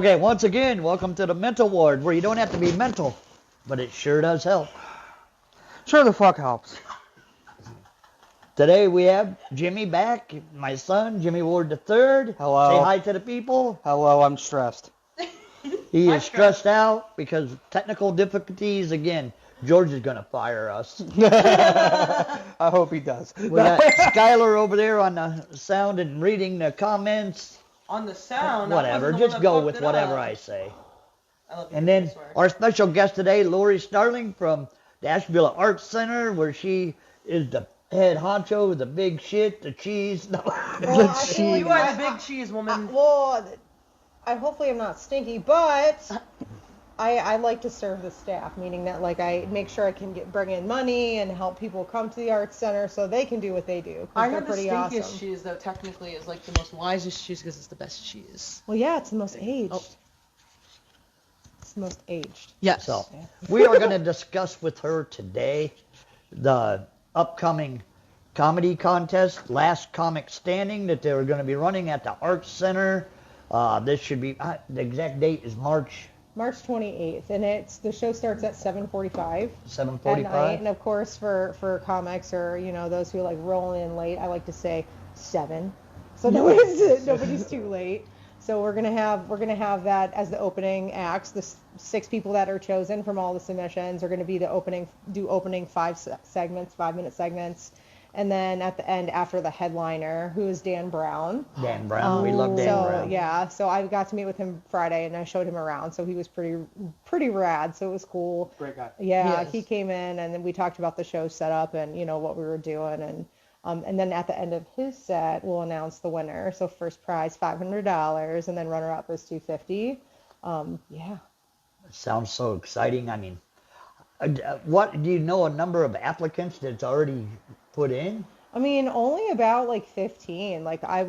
Okay, once again, welcome to the mental ward, where you don't have to be mental, but it sure does help. Sure the fuck helps. Today we have Jimmy back, my son, Jimmy Ward III. Hello. Say hi to the people. Hello, I'm stressed. He is stressed out because of technical difficulties. Again, George is going to fire us. I hope he does. We got Skylar over there on the sound and reading the comments. On the sound? Whatever, just go with whatever I say. And then our special guest today, Lori Startling from the Ashtabula Art Center, where she is the head honcho, the big shit, the cheese. No. Well, you are the big cheese woman. I hopefully I'm not stinky, but I like to serve the staff, meaning that like I make sure I can bring in money and help people come to the art center so they can do what they do. I heard the pretty stinkiest awesome. cheese, though, technically is like the most wisest cheese because it's the best cheese. Well, yeah, it's the most aged. Oh. It's the most aged. Yes. So we are going to discuss with her today the upcoming comedy contest, Last Comic Standing, that they're going to be running at the Art Center. This should be, the exact date is March 28th, and the show starts at 7:45. 7:45. At night, and of course for comics or those who like roll in late, I like to say 7, so nobody's too late. So we're gonna have that as the opening acts. The 6 people that are chosen from all the submissions are gonna be do opening 5-minute segments. And then at the end, after the headliner, who is Dan Brown. Dan Brown, we love Dan Brown. Yeah, so I got to meet with him Friday, and I showed him around. So he was pretty rad. So it was cool. Great guy. Yeah, Yes. he came in, and then we talked about the show setup and what we were doing, and then at the end of his set, we'll announce the winner. So first prize $500, and then runner up is $250. Yeah. Sounds so exciting. I mean, what do you know a number of applicants that's already put in? I mean, only about like 15. Like I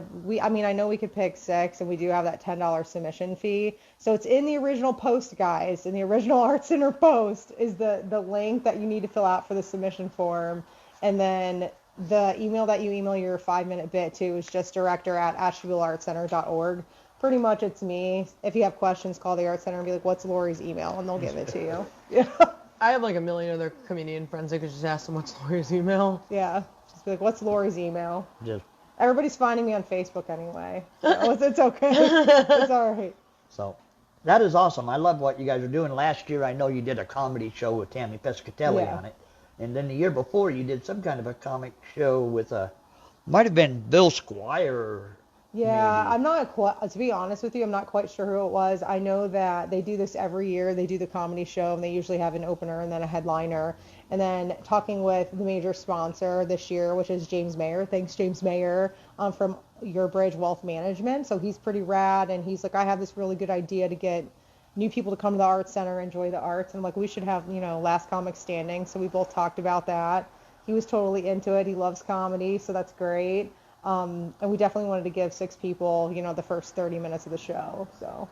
know we could pick 6, and we do have that $10 submission fee. So it's in the original post, guys. In the original Art Center post is the link that you need to fill out for the submission form, and then the email that you email your 5-minute bit to is just director@ashtabulaartcenter.org. Pretty much it's me. If you have questions, call the Art Center and be like, "What's Lori's email?" and they'll give it to you. Yeah. I have like a million other comedian friends. I could just ask them what's Lori's email. Yeah. Just be like, "What's Lori's email?" Just Everybody's finding me on Facebook anyway. So it's okay. It's all right. so that is awesome. I love what you guys are doing. Last year, I know you did a comedy show with Tammy Pescatelli on it. And then the year before, you did some kind of a comic show with might have been Bill Squire. Yeah, maybe. I'm not quite, to be honest with you, I'm not quite sure who it was. I know that they do this every year. They do the comedy show, and they usually have an opener and then a headliner. And then talking with the major sponsor this year, which is James Mayer. Thanks, James Mayer, from Your Bridge Wealth Management. So he's pretty rad, and he's like, I have this really good idea to get new people to come to the Art Center, enjoy the arts. And I'm like, we should have, Last Comic Standing. So we both talked about that. He was totally into it. He loves comedy, so that's great. And we definitely wanted to give 6 people, the first 30 minutes of the show. So,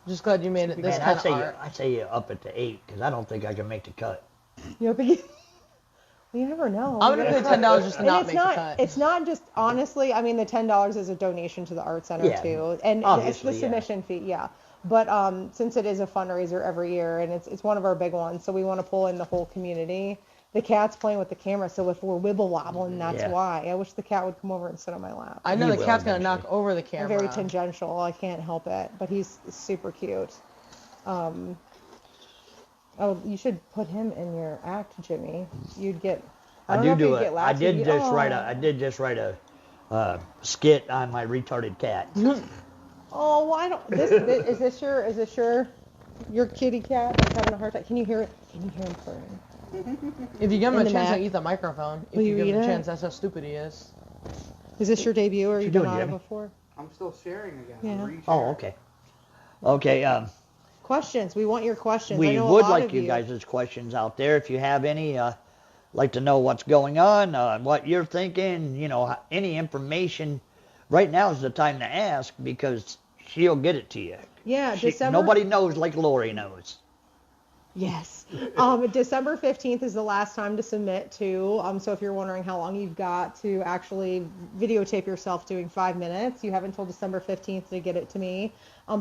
Just glad you made it this kind of art. I'd say you up it to 8, because I don't think I can make the cut. you think? Well, you never know. I'm gonna pay $10 just to And not it's make not, the cut. It's not just, honestly, I mean, the $10 is a donation to the Art Center too, and it's the submission fee, yeah. But since it is a fundraiser every year, and it's one of our big ones, so we want to pull in the whole community. The cat's playing with the camera, so if we're wibble wobbling, that's why. I wish the cat would come over and sit on my lap. I know He the cat's will gonna knock eventually. over the camera. Very tangential. I can't help it, but he's super cute. Oh, you should put him in your act, Jimmy. You'd get. I did just write a skit on my retarded cat. Oh, well, I don't. Is this your kitty cat that's having a hard time? Can you hear it? Can you hear him purring? If you give him In a the chance Mac. to eat the microphone, if Will you you give him eat a it? chance, that's how stupid he is. Is this your debut, or you you've been doing, on it Jimmy? before? I'm still sharing again. Yeah. I'm re-sharing. Oh, okay. Okay, Questions. We want your questions. I we know a would lot like of you guys' questions out there. If you have any, like to know what's going on, what you're thinking, any information. Right now is the time to ask, because she'll get it to you. Yeah, December. Nobody knows like Lori knows. Yes. December 15th is the last time to submit to. So if you're wondering how long you've got to actually videotape yourself doing 5 minutes, you have until December 15th to get it to me.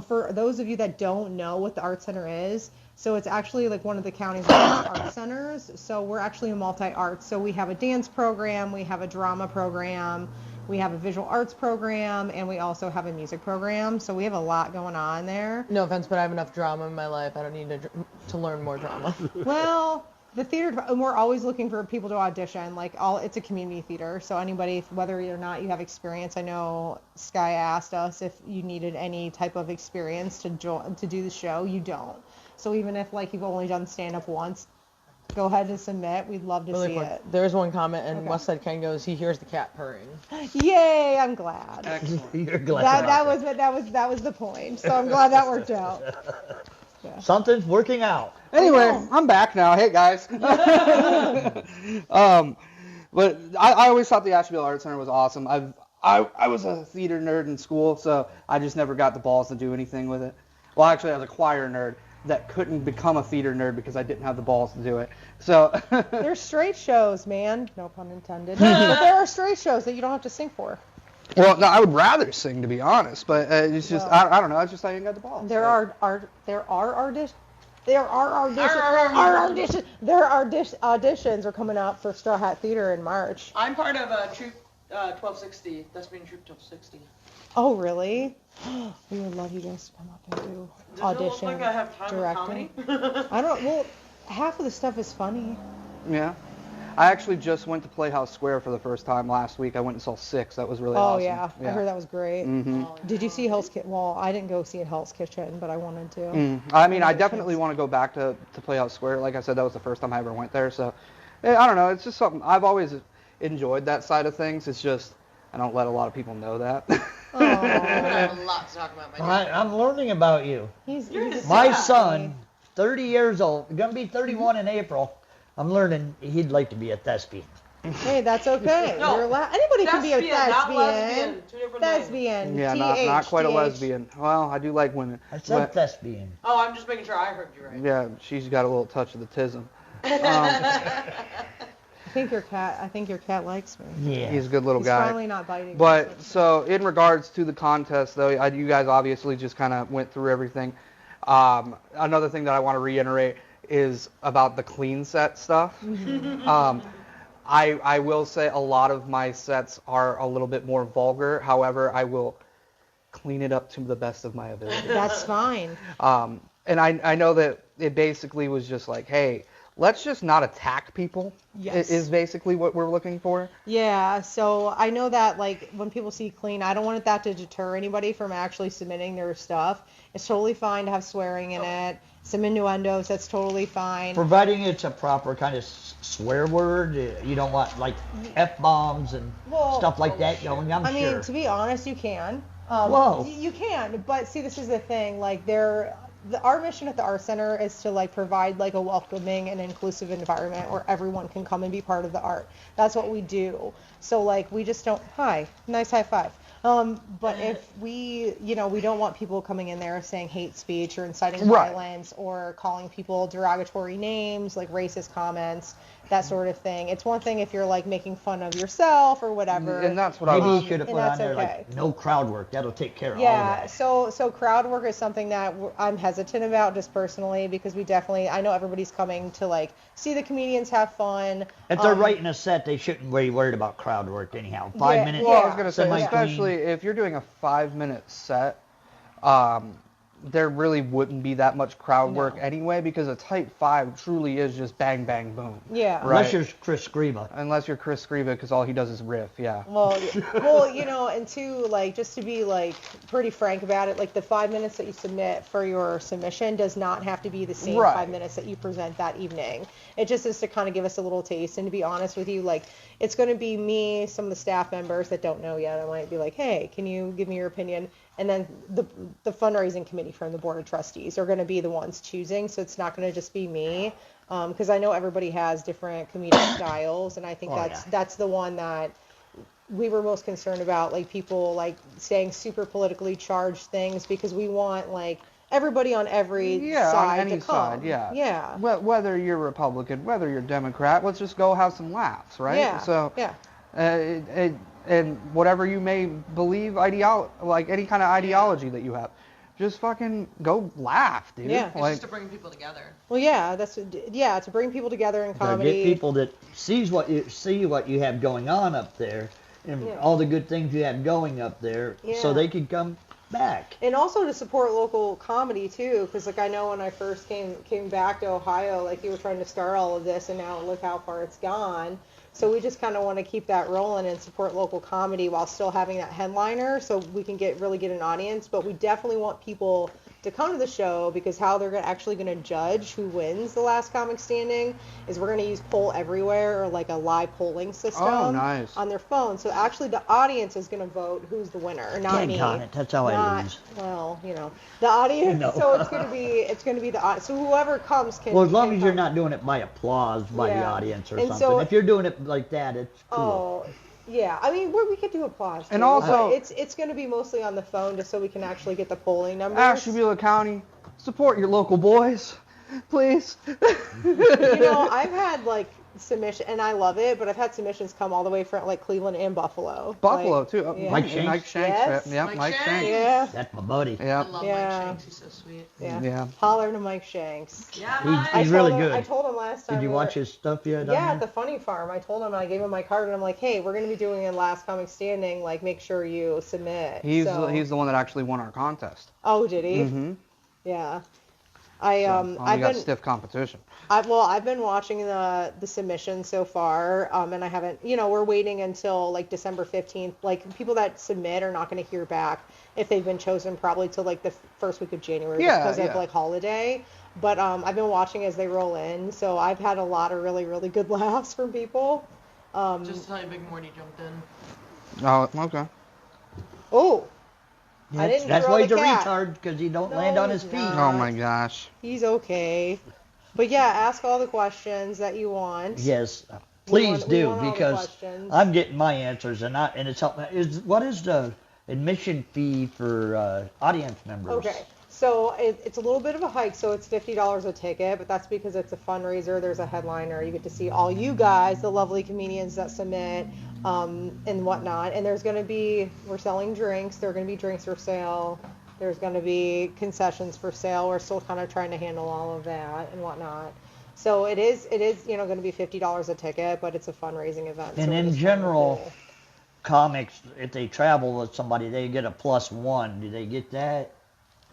For those of you that don't know what the Art Center is, so it's actually like one of the county's art centers. So we're actually a multi-art. So we have a dance program, we have a drama program, we have a visual arts program, and we also have a music program. So we have a lot going on there. No offense, but I have enough drama in my life. I don't need to learn more drama. Well, the theater, and we're always looking for people to audition. It's a community theater, so anybody, whether or not you have experience. I know Sky asked us if you needed any type of experience to do the show. You don't. So even if you've only done stand-up once, go ahead and submit. We'd love to Really see quick, it. there's one comment, and Okay. Westside Ken goes, he hears the cat purring. Yay! I'm glad. Excellent. You're glad. That was the point. So I'm glad that worked out. Something's working out. Anyway, I'm back now. Hey, guys. But I always thought the Ashtabula Art Center was awesome. I was a theater nerd in school, so I just never got the balls to do anything with it. Well, actually, I was a choir nerd that couldn't become a theater nerd because I didn't have the balls to do it. So There's straight shows, man. No pun intended. But there are straight shows that you don't have to sing for. Well, no, I would rather sing, to be honest, but it's just, I don't know, I just I ain't got the balls. There are auditions are coming up for Straw Hat Theater in March. I'm part of Troop 1260, Thespian Troop 1260. Oh, really? We would love you guys to come up and do audition. Does it look like I have time directing. for comedy? I don't. Well, half of the stuff is funny. Yeah. I actually just went to Playhouse Square for the first time last week. I went and saw Six. That was really awesome. Yeah, I heard that was great. Mm-hmm. Did you see Hell's Kitchen? Well, I didn't go see it Hell's Kitchen, but I wanted to. I mean, I definitely want to go back to Playhouse Square. Like I said, that was the first time I ever went there. So, I don't know. It's just something I've always enjoyed that side of things. It's just I don't let a lot of people know that. I have a lot to talk about. I'm learning about you. He's My son, 30 years old, going to be 31 in April. I'm learning he'd like to be a thespian. Hey, that's okay. No, anybody can be a thespian, not thespian. lesbian. Two different Thespian. Yeah, not quite a lesbian. Well, I do like women. I said but, thespian. Oh, I'm just making sure I heard you right. Yeah, she's got a little touch of the tism. I think your cat likes me. Yeah. He's a good little He's guy. finally not biting. But so in regards to the contest, though, you guys obviously just kind of went through everything. Another thing that I want to reiterate is about the clean set stuff. I will say a lot of my sets are a little bit more vulgar. However, I will clean it up to the best of my ability. That's fine. And I know that it basically was just like, hey, let's just not attack people. Yes. Is basically what we're looking for. Yeah, so I know that when people see clean, I don't want that to deter anybody from actually submitting their stuff. It's totally fine to have swearing in it, some innuendos, that's totally fine. Providing it's a proper kind of swear word. You don't want F-bombs and stuff like that going, I'm sure. I mean, to be honest, you can. Whoa. You can, but see, this is the thing, our mission at the Art Center is to provide a welcoming and inclusive environment where everyone can come and be part of the art. That's what we do. So we just don't, nice high five. But if we don't want people coming in there saying hate speech or inciting violence or calling people derogatory names, racist comments, that sort of thing. It's one thing if you're making fun of yourself or whatever. And that's what Maybe you could have put on there okay. no crowd work. That'll take care of all that. So crowd work is something that I'm hesitant about just personally because I know everybody's coming to see the comedians have fun. If they're writing a set, they shouldn't be worried about crowd work anyhow. 5 minutes. Well, I was going to say, semi-clean. especially if you're doing a 5-minute set, there really wouldn't be that much crowd work anyway because a tight 5 truly is just bang, bang, boom. Yeah. Unless you're Chris Scriba. Unless you're Chris Scriba because all he does is riff, yeah. Well, and two, just to be pretty frank about it, the 5 minutes that you submit for your submission does not have to be the same 5 minutes that you present that evening. It just is to kind of give us a little taste. And to be honest with you, it's going to be me, some of the staff members that don't know yet. I might be hey, can you give me your opinion? And then the fundraising committee from the board of trustees are going to be the ones choosing. So it's not going to just be me. Because I know everybody has different comedic styles. And I think that's the one that we were most concerned about, people saying super politically charged things because we want everybody on every Yeah, side on any to come. side, yeah. Yeah. Whether you're Republican, whether you're Democrat, let's just go have some laughs, right? Yeah. So, yeah. And whatever you may believe, like any kind of ideology that you have, just fucking go laugh, dude. Yeah. It's Like, just to bring people together. Well, yeah, to bring people together in To comedy. get people that see what you have going on up there, and Yeah. all the good things you have going up there, so Yeah. they can come back. And also to support local comedy too, because like I know when I first came back to Ohio, like you were trying to start all of this, and now look how far it's gone. So we just kind of want to keep that rolling and support local comedy while still having that headliner, so we can really get an audience. But we definitely want people to come to the show, because how they're actually going to judge who wins the last comic standing is we're going to use Poll Everywhere, or like a live polling system nice. on their phone. So actually the audience is going to vote who's the winner, not me. Dang on it, that's how I lose. Well, the audience. No. So it's going to be the so whoever comes can. Well, as long can as you're come. not doing it by applause by the Yeah. audience or And something. so- If you're doing it like that, it's cool. Oh, yeah. I mean, we could do applause. And too, also- but it's going to be mostly on the phone, just so we can actually get the polling numbers. Ashtabula County, support your local boys, please. I've had like submission, and I love it, but I've had submissions come all the way from like Cleveland and Buffalo. Buffalo Like, too. yeah. Mike Shanks? Mike Shanks. Yes. Yeah, Mike Mike Shanks. Shanks. Yeah. That's my buddy. I Yeah. love Yeah. Mike Shanks. He's so sweet. Yeah. Yeah. Holler to Mike Shanks. Yeah, He's- Mike. he's really I good. told him last time. Did you watch his stuff yet? Yeah, at the Funny Farm. I told him, I gave him my card, and I'm like, hey, we're going to be doing a last comic standing. Like, make sure you submit. He's So- he's the one that actually won our contest. Oh, did he? Mm-hmm. Yeah. We I've got been stiff competition. I've been watching the submissions so far, and I haven't. We're waiting until like December 15th. Like people that submit are not going to hear back if they've been chosen probably till like the first week of January because of like holiday. But I've been watching as they roll in, so I've had a lot of really really good laughs from people. Just to tell you, Big Morty jumped in. Oh, okay. Oh. I didn't That's throw why he's the a cat. retard, because he don't No, land on he's his feet. not. Oh my gosh. He's okay. But yeah, ask all the questions that you want. Yes, We please want do, all the because questions. I'm getting my answers, and it's helping. What is the admission fee for audience members? Okay, so it's a little bit of a hike, so it's $50 a ticket, but that's because it's a fundraiser. There's a headliner. You get to see all you guys, the lovely comedians that submit, and whatnot. And we're selling drinks. There are going to be drinks for sale. There's going to be concessions for sale. We're still kind of trying to handle all of that and whatnot. So it is going to be $50 a ticket, but it's a fundraising event. And so we're in just trying to general, do- comics, if they travel with somebody, they get a +1. Do they get that,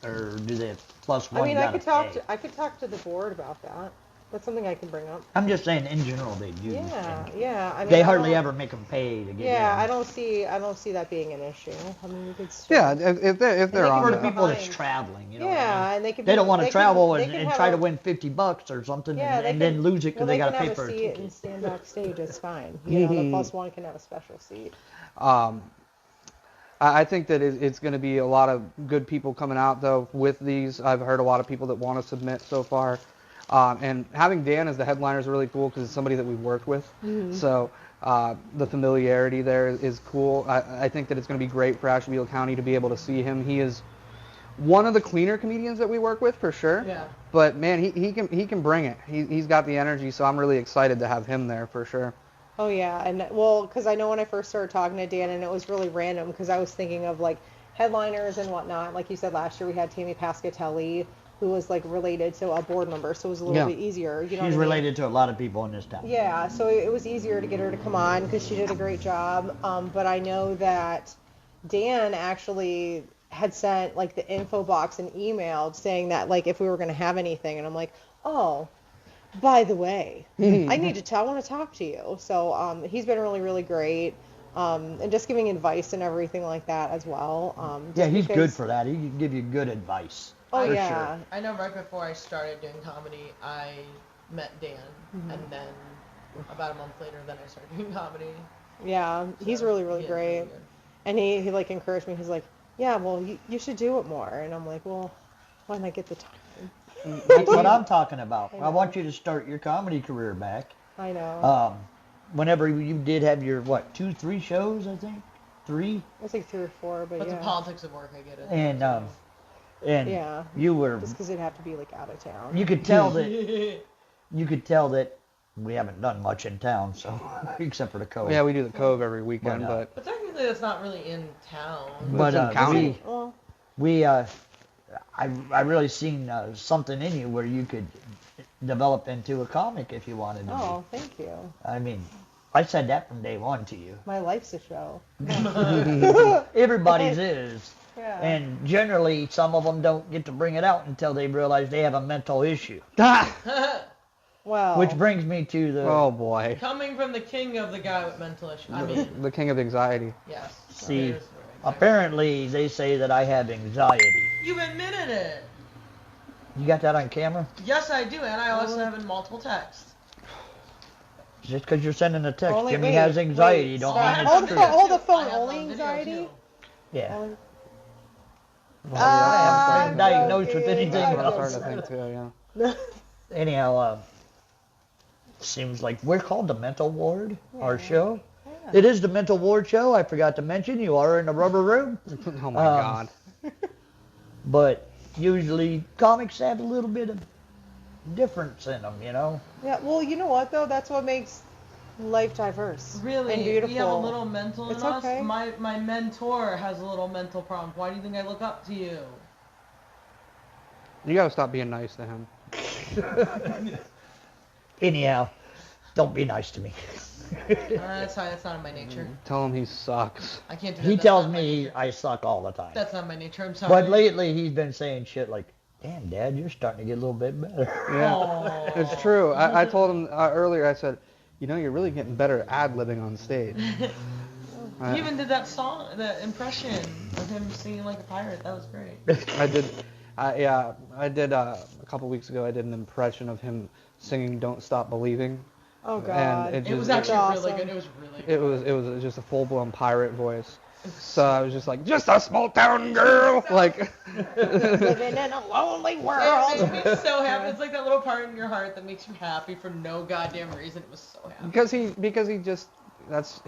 or do they +1? I mean, I gotta could talk to the board about that. That's something I can bring up. I'm just saying, in general, they do. Yeah, and yeah. I mean, they I hardly don't- ever make them pay to get Yeah, in. I don't see that being an issue. I mean, we could still. Yeah, if they're they on For can the that. people that's behind- traveling, you know. Yeah, and they could. They don't want to travel they and, can and have try a- to win $50 or something, Yeah, and, they and can- then lose it because well, they got to can pay have for a a seat ticket. and stand backstage. It's fine. The +1 can have a special seat. I think that it's going to be a lot of good people coming out, though, with these. I've heard a lot of people that want to submit so far. And having Dan as the headliner is really cool because it's somebody that we've worked with. Mm-hmm. So the familiarity there is cool. I think that it's going to be great for Ashtabula County to be able to see him. He is one of the cleaner comedians that we work with, for sure. Yeah. But, man, he can bring it. He's got the energy, so I'm really excited to have him there, for sure. Oh yeah, and well, because I know when I first started talking to Dan, and it was really random because I was thinking of like headliners and whatnot. Like you said, last year we had Tammy Pascatelli, who was like related to a board member, so it was a little bit easier. You know She's what I mean? related to a lot of people in this town. Yeah, so it was easier to get her to come on because she did a great job. But I know that Dan actually had sent like the info box an email saying that like if we were going to have anything, and I'm like, oh, by the way, I want to talk to you. So he's been really, really great. And just giving advice and everything like that as well. Yeah, just he's good because- for that. He can give you good advice. Oh for yeah. sure. I know right before I started doing comedy, I met Dan, and then about a month later, then I started doing comedy. Yeah, he's So, really, really yeah, great. really good. And he like encouraged me. He's like, yeah, well, you should do it more. And I'm like, well, why don't I get the time? That's what I'm talking about. I I know. want you to start your comedy career back. I know. Whenever you did have your, 2-3 shows, I think? 3? It was like 3 or 4, but But yeah. the politics of work, I get it. And And Yeah. you were, Just because it'd have to be like out of town. you could tell that we haven't done much in town, so except for the Cove. Yeah, we do the Cove every weekend, But, But technically, that's not really in town. but in county. Well, I really seen something in you where you could develop into a comic if you wanted to. oh, thank you. I mean, I said that from day one to you. My life's a show. Everybody's is. Yeah. And generally, some of them don't get to bring it out until they realize they have a mental issue. Well. Which brings me to the... Oh boy. Coming from the king of the guy with mental issues. I mean, The king of anxiety. yes. See, Exactly. apparently they say that I have anxiety. You admitted it. You got that on camera? Yes, I do, and I also have in multiple texts. Just because you're sending a text, Only- Jimmy wait, has anxiety, wait, don't stop. mean Hold it's the true. phone, hold the phone. I have Only on video, anxiety? too. Yeah. Only- I haven't been diagnosed with okay, anything That's what I else. started to think too, yeah. Anyhow, seems like we're called the Mental Ward, our show. Yeah. It is the Mental Ward show. I forgot to mention you are in the rubber room. Oh my God. But usually comics have a little bit of difference in them, you know. Yeah, well, you know what, though? That's what makes life diverse. Really, And beautiful. we have a little mental in It's us. okay. My mentor has a little mental problem. Why do you think I look up to you? You gotta stop being nice to him. Anyhow, don't be nice to me. That's not in my nature. Tell him he sucks. I can't do that. He That's tells not my me nature. I suck all the time. That's not my nature. I'm sorry. But lately he's been saying shit like, damn, Dad, you're starting to get a little bit better. Yeah, Aw. it's true. I told him earlier, I said, you know, you're really getting better at ad-libbing on stage. He even did that song, the impression of him singing like a pirate. That was great. I did a couple weeks ago, I did an impression of him singing Don't Stop Believing. Oh, God. And It was That's actually really awesome. good. It was really good. it was just a full-blown pirate voice. So I was just like, just a small-town girl! Like, Living in a lonely world. It made me so happy. It's like that little part in your heart that makes you happy for no goddamn reason. It was so happy. because he just,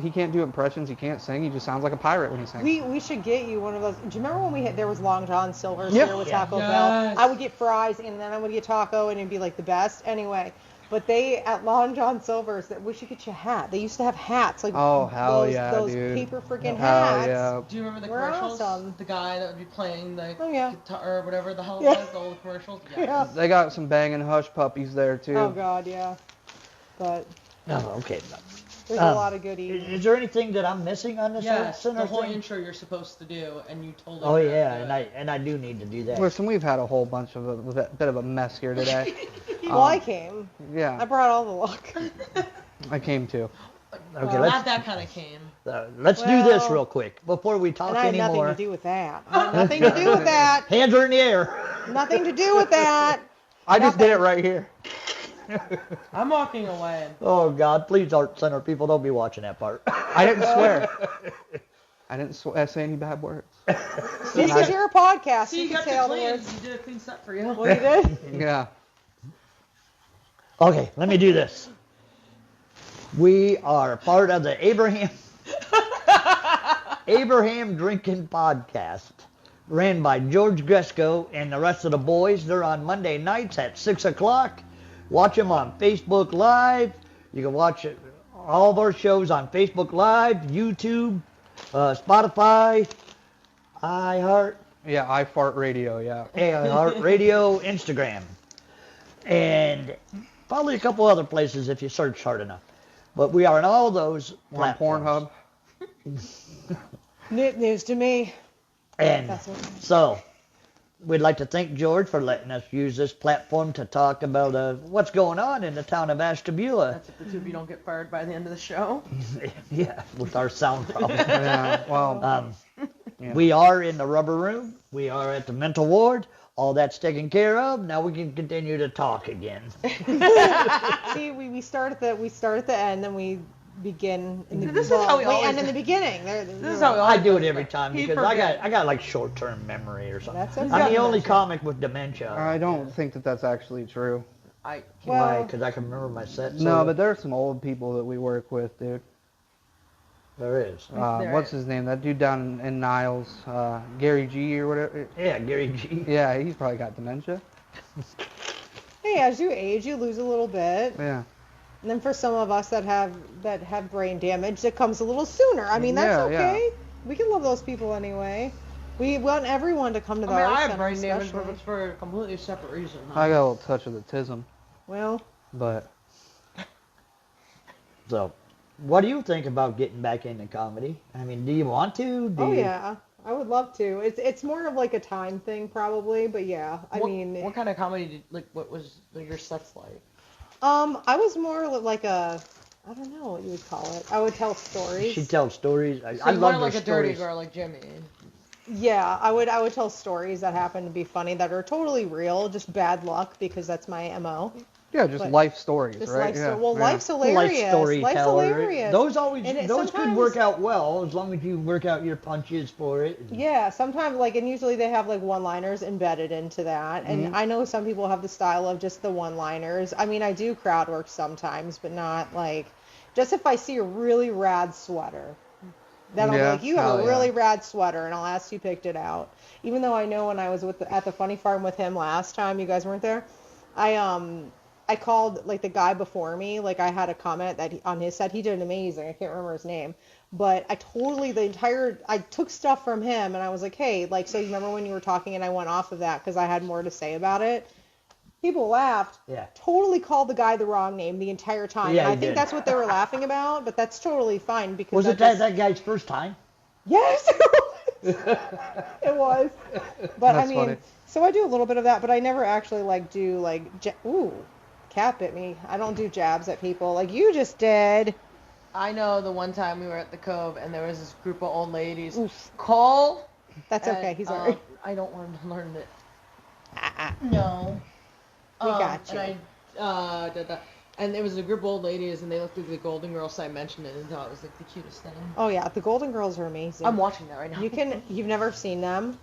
he can't do impressions, he can't sing, he just sounds like a pirate when he sings. We should get you one of those. Do you remember when there was Long John Silver's Yeah. here with Yeah. Taco Yes. Bell? I would get fries and then I would get taco and it'd be like the best. Anyway, but they at Long John Silver's, we should get you a hat. They used to have hats like Oh, hell those, yeah, those dude. paper freaking Hell hats. yeah. Do you remember the We're commercials? awesome. The guy that would be playing the Oh, yeah. guitar or whatever the hell it Yeah. was, the old commercials. Yeah. They got some banging hush puppies there, too. Oh God, yeah. But Oh, okay. there's a lot of goodies. Is there anything that I'm missing on this Art Yes, Center the whole thing? intro you're supposed to do, and you told Oh everyone yeah, to do and I do need to do that. Listen, we've had a whole bunch of a bit of a mess here today. Well, I came. I Yeah, brought all the luck. I came too. Okay, Not let's that kind of game. let's do this Well, real quick before we talk And I had anymore. nothing to do with that. I had nothing to do with that. Hands are in the air. Nothing to do with that. I just did it right here. I'm walking away. Oh God, please, Art Center people, don't be watching that part. I didn't swear. I didn't say any bad words. This is your podcast. See, you you can got say the all the clean. words. You did a clean set for you. Well, you did? Yeah. Okay, let me do this. We are part of the Abraham Drinking Podcast, ran by George Gresco and the rest of the boys. They're on Monday nights at 6 o'clock. Watch them on Facebook Live. You can watch all of our shows on Facebook Live, YouTube, Spotify, iHeart, Yeah, I fart radio, yeah. iHeart Radio, Instagram, and probably a couple other places if you search hard enough. But we are on all those On platforms. Pornhub. News to me. And That's what- so, we'd like to thank George for letting us use this platform to talk about what's going on in the town of Ashtabula. That's if the two of you don't get fired by the end of the show. Yeah, with our sound problem. Yeah, well, yeah. We are in the rubber room. We are at the mental ward. All that's taken care of. Now we can continue to talk again. See, we start at the end, then we begin. In the, This is how we always end in do. the beginning. This is how we I always do it do every time He because forgets. I got like short-term memory or something. That's okay. I'm the only Dementia. comic with dementia. I don't think that that's actually true. Why? Well, Because I can remember my sets. No, but there are some old people that we work with, dude. There is. What's his name? That dude down in Niles, Gary G or whatever. Yeah, Gary G. Yeah, he's probably got dementia. Hey, as you age, you lose a little bit. Yeah. And then for some of us that have brain damage, it comes a little sooner. I mean, that's okay. Yeah. We can love those people anyway. We want everyone to come to the art center. I have brain damage, but it's for a completely separate reason. Huh? I got a little touch of the tism. Well. But. So, what do you think about getting back into comedy? I mean, do you want to? Yeah, I would love to. It's more of like a time thing probably, but yeah, what kind of comedy what was your sets like? I was more like I don't know what you would call it. I would tell stories. She tells stories. So I love like a dirty girl like Jimmy. Yeah, I would tell stories that happen to be funny that are totally real, just bad luck because that's my MO. Yeah, just life stories, right? Life's hilarious. Life's hilarious. Those could work out well as long as you work out your punches for it. Yeah, sometimes and usually they have like one-liners embedded into that. And I know some people have the style of just the one-liners. I mean, I do crowd work sometimes, but not like just if I see a really rad sweater. Then I'll be like, you have a really rad sweater, and I'll ask who picked it out. Even though I know when I was at the Funny Farm with him last time, you guys weren't there, I called like the guy before me, like I had a comment that on his set, he did amazing. I can't remember his name, but I took stuff from him and I was like, hey, like, so you remember when you were talking and I went off of that because I had more to say about it? People laughed. Yeah. Totally called the guy the wrong name the entire time. Yeah, and I think that's what they were laughing about, but that's totally fine because was it that guy's first time? Yes, it was. But that's I mean, funny. so I do a little bit of that, but I never actually do cat bit me. I don't do jabs at people like you just did. I know the one time we were at the Cove and there was this group of old ladies. Oof. Cole. That's okay. He's alright. I don't want to learn it. No. We got you. And there was a group of old ladies and they looked like the Golden Girls, so I mentioned it and thought it was like the cutest thing. Oh yeah, the Golden Girls are amazing. I'm watching that right now. You've never seen them?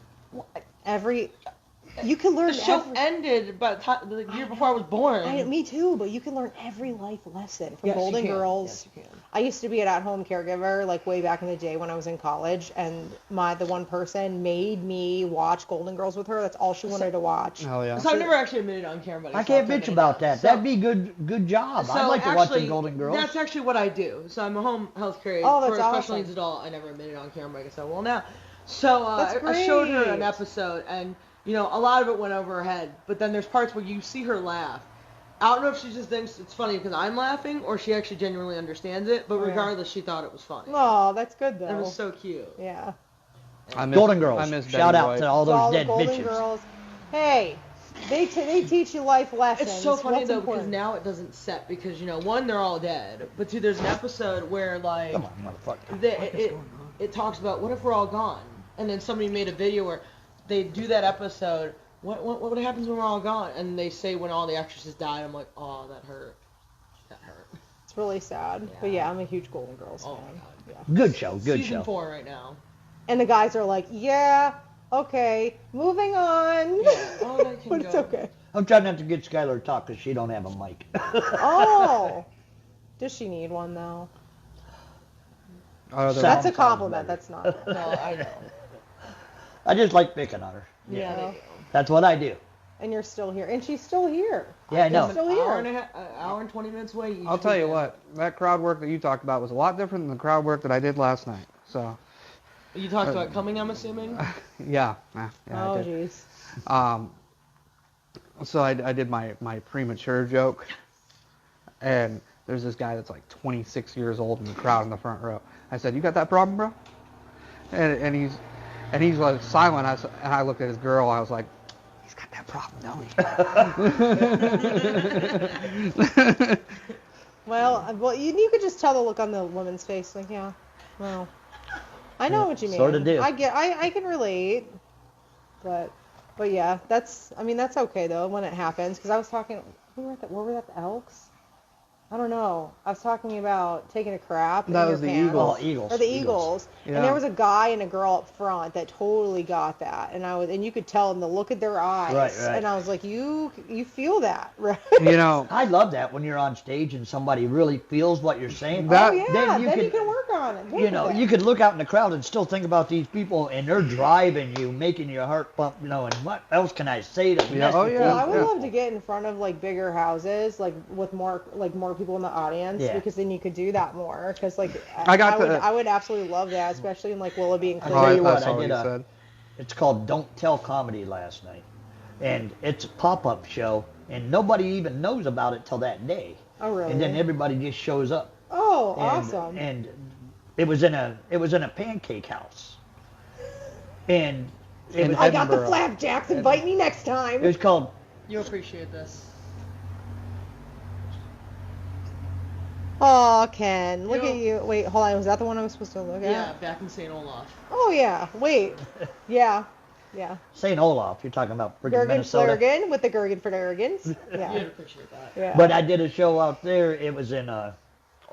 You can learn. The show ended the year before I was born. Me too, but you can learn every life lesson from Yes, Golden you can. Girls. Yes, you can. I used to be an at-home caregiver, like way back in the day when I was in college, and the one person made me watch Golden Girls with her. That's all she wanted to watch. Oh yeah. So I've never actually admitted on camera. But I can't bitch about that. That'd be good job. So I'd like to watch the actually, Golden Girls. That's actually what I do. So I'm a home health care aide Oh, for a that's special awesome. needs adult. I never admitted on camera. I guess I will now. So That's I showed her an great. episode, and a lot of it went over her head. But then there's parts where you see her laugh. I don't know if she just thinks it's funny because I'm laughing, or she actually genuinely understands it. But regardless, she thought it was funny. Oh, that's good though. It was so cute. Yeah. Golden Girls. I miss Shout Betty out White. to all To all those the dead Golden bitches. Girls. Hey, they teach you life lessons. It's so funny What's though important? because now it doesn't set because one, they're all dead, but two, there's an episode where like Come on, motherfucker. it talks about what if we're all gone, and then somebody made a video where they do that episode. What happens when we're all gone? And they say when all the actresses died. I'm like, oh, that hurt. That hurt. It's really sad. Yeah. But yeah, I'm a huge Golden Girls Oh fan. my god. Yeah. Good show. Good Season show. 4 right now. And the guys are like, yeah, okay, moving on. Yeah. Oh, that can But it's go. okay. I'm trying not to get Skylar to talk because she don't have a mic. Oh. Does she need one though? That's a compliment. That's not. No, I know. I just like picking on her. Yeah, they do. That's what I do. And you're still here. And she's still here. Yeah, I know. She's still here. Hour and 20 minutes away. I'll tell you what, that crowd work that you talked about was a lot different than the crowd work that I did last night. So. You talked about coming, I'm assuming? Yeah. Oh, I did. jeez. So I did my premature joke, and there's this guy that's like 26 years old in the crowd in the front row. I said, "You got that problem, bro?" And he's like silent. And I looked at his girl. I was like, "He's got that problem, don't he?" Well, you could just tell the look on the woman's face. Like, yeah, well, I know what you mean. Sorta do. I can relate, but yeah, that's okay though when it happens. Because I was talking, where were we at the Elks? I don't know. I was talking about taking a crap. That in was your the pants. Eagles. Oh, Eagles. Or the Eagles. Yeah. And there was a guy and a girl up front that totally got that. And you could tell in the look of their eyes. Right. And I was like, you feel that, right? You know, I love that when you're on stage and somebody really feels what you're saying. That- Oh yeah, then then you you can- can work on it. Work You know, with it. you could look out in the crowd and still think about these people, and they're driving you, making your heart pump. You know, and what else can I say to Yeah, mess oh, with yeah. Well, these I would people? love to get in front of like bigger houses, like with more people in the audience, Yeah. because then you could do that more. Because like I would absolutely love that, especially in like Willoughby and I'll Cleveland. tell you what, that's I all did he a- said. It's called Don't Tell Comedy last night, and it's a pop-up show, and nobody even knows about it till that day. Oh really? And then everybody just shows up. Oh, And, awesome. And it was in a pancake house, and it was, I got the Edinburgh. flapjacks. Invite me next time. it was called You'll appreciate this. Oh, Ken, look You at you. Wait, hold on. Was that the one I was supposed to look Yeah, at? back in St. Olaf. Oh yeah. Wait. Yeah. Yeah. St. Olaf. You're talking about friggin' Gergen Minnesota. Flurgen with the Gergen Flurgens. You'd Yeah. appreciate that. Yeah. But I did a show out there. It was in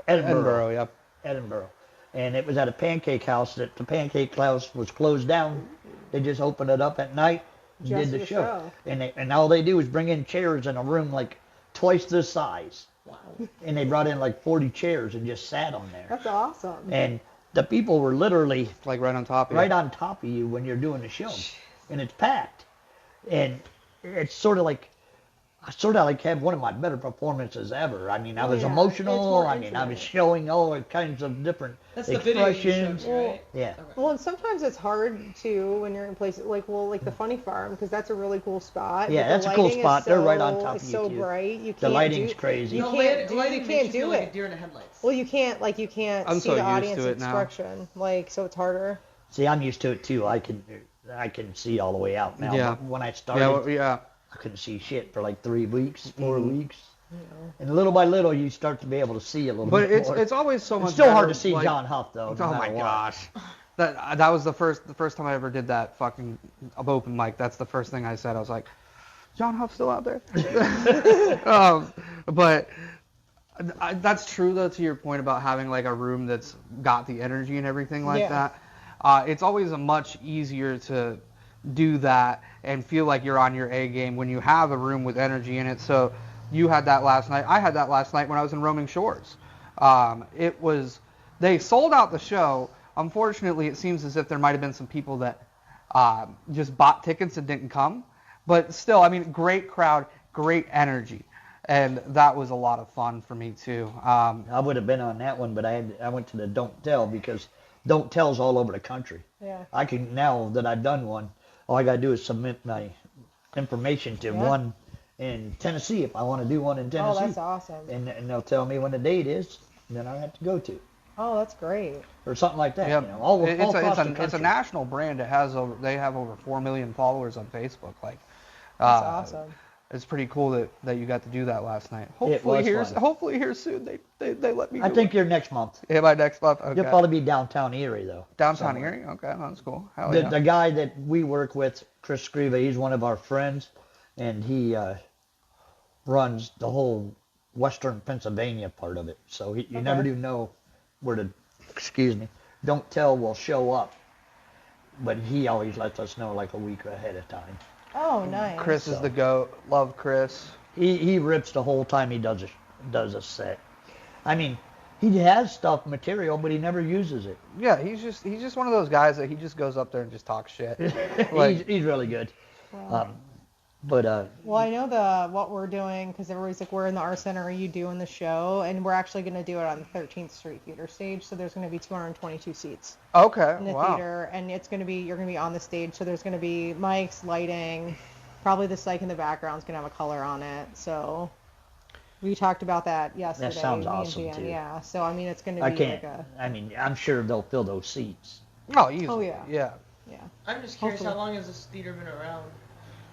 Edinburgh, yep. Edinburgh, and it was at a pancake house. That the pancake house was closed down. They just opened it up at night and Just did the the show. show. And all they do is bring in chairs in a room like twice this size, Wow. and they brought in like 40 chairs and just sat them there. That's awesome. And the people were literally Like right on top of right you. on top of you when you're doing the show, and it's packed. And it's sort of like had one of my better performances ever. I mean, I Oh, was yeah. It's emotional. more I mean, I was intimate. showing all kinds of different That's the video you expressions. showed me, right? Yeah. Okay. Well, and sometimes it's hard too when you're in places like the Funny Farm, because that's a really cool spot. Yeah, but the that's a cool lighting is spot. They're right on so- top of it's you, so too. bright. You can't The lighting's do, crazy. You No, can't lighting you makes can't feel do like it. a deer in the headlights. Well, you can't I'm see so the used audience to it now. expression, so it's harder. See, I'm used to it too. I can see all the way out now. Yeah. But when I started, Yeah, well, yeah. I couldn't see shit for like 3 weeks, 4 Mm-hmm. weeks. And little by little, you start to be able to see a little But bit more. it's always so much It's still hard better, to see like- John Huff though. no Oh matter my what. gosh. That was the first time I ever did that fucking open mic. That's the first thing I said. I was like, John Huff's still out there. But that's true though, to your point about having like a room that's got the energy and everything like Yeah. that. It's always a much easier to do that and feel like you're on your A game when you have a room with energy in it. So you had that last night. I had that last night when I was in Roaming Shores. They sold out the show. Unfortunately, it seems as if there might have been some people that just bought tickets and didn't come. But still, I mean, great crowd, great energy. And that was a lot of fun for me too. I would have been on that one, but I went to the Don't Tell because Don't Tell's all over the country. Yeah. I can, now that I've done one, all I gotta do is submit my information to Yeah. one in Tennessee if I want to do one in Tennessee. Oh, that's awesome. And they'll tell me when the date is, and then I have to go to, Oh, that's great. or something like that. Yeah, You know, all across the it's a country. national brand. They have over 4 million followers on Facebook. Like, That's awesome. It's pretty cool that you got to do that last night. It was fun. Hopefully here soon they let me. I do think it. you're next month. Yeah, by next month. Okay. You'll probably be downtown Erie though. Downtown somewhere. Erie. Okay, that's cool. Hell The, yeah. the guy that we work with, Chris Scriva, he's one of our friends, and he runs the whole western Pennsylvania part of it. So you never do know where to, Don't Tell will show up, but he always lets us know like a week ahead of time. Oh, nice. Chris is the goat. Love Chris. He rips the whole time he does a set. I mean, he has stuff material, but he never uses it. Yeah, he's just one of those guys that he just goes up there and just talks shit. Like, he's really good. Wow. But Well, I know what we're doing, because everybody's like, we're in the Art Center, are you doing the show? And we're actually going to do it on the 13th Street Theater stage, so there's going to be 222 seats okay, in the wow. theater, and you're going to be on the stage, so there's going to be mics, lighting, probably the psych in the background's going to have a color on it, so we talked about that yesterday. That sounds me and awesome, Jan, too. Yeah, so I mean, it's going to I be can't. like a, I mean, I'm sure they'll fill those seats. Oh, easily. Oh, yeah. Yeah. yeah. I'm just curious, Hopefully. how long has this theater been around?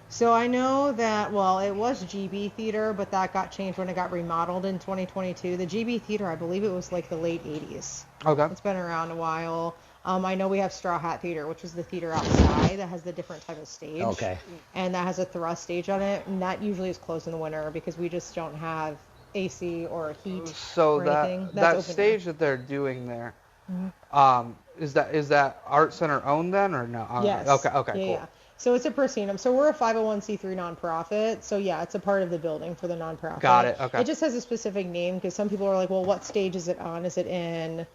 So I know that, well, it was GB Theater, but that got changed when it got remodeled in 2022. The GB Theater, I believe it was like the late 80s. Okay. It's been around a while. I know we have Straw Hat Theater, which is the theater outside that has the different type of stage. Okay. And that has a thrust stage on it, and that usually is closed in the winter because we just don't have AC or heat So or that anything. that That's open stage that they're doing there, Mhm. is that art center owned then or no? Yes. Okay. Yeah, Cool. yeah. So it's a proscenum. So we're a 501c3 nonprofit. So yeah, it's a part of the building for the nonprofit. Got it. Okay. It just has a specific name because some people are like, well, what stage is it on? Is it in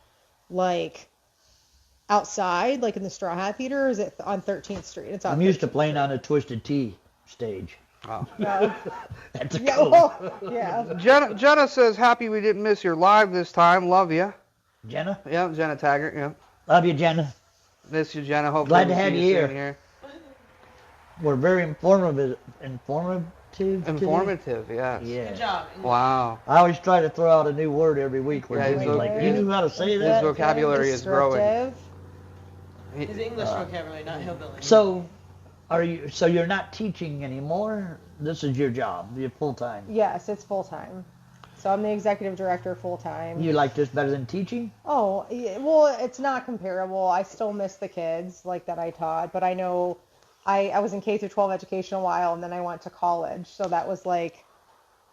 like outside, like in the Straw Hat Theater, or is it on 13th Street? It's on I'm used to 13th playing Street. on a Twisted Tea stage. Oh. Yeah. That's a Yeah, code. well, yeah. Jenna says happy we didn't miss your live this time. Love you. Jenna? Yeah, Jenna Taggart. Yeah. Love you, Jenna. Miss you, Jenna. Hopefully Glad to we have see you soon here. We're very informative today. Informative, yes. Yeah. Good job. Wow. I always try to throw out a new word every week. Where Yeah, Jimmy's he's like, okay. you knew how to say His that? vocabulary is growing. Descriptive. His English vocabulary, not hillbilly. So, So you're not teaching anymore? This is your job. You're full time. Yes, it's full time. So I'm the executive director full time. You like this better than teaching? Oh, yeah, well, it's not comparable. I still miss the kids like that I taught, but I know I was in K through 12 education a while, and then I went to college, so that was like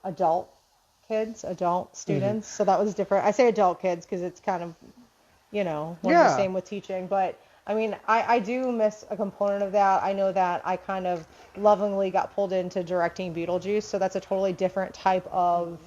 adult kids, adult students. So that was different. I say adult kids because it's kind of, one and the same with teaching, but I mean, I do miss a component of that. I know that I kind of lovingly got pulled into directing Beetlejuice, so that's a totally different type of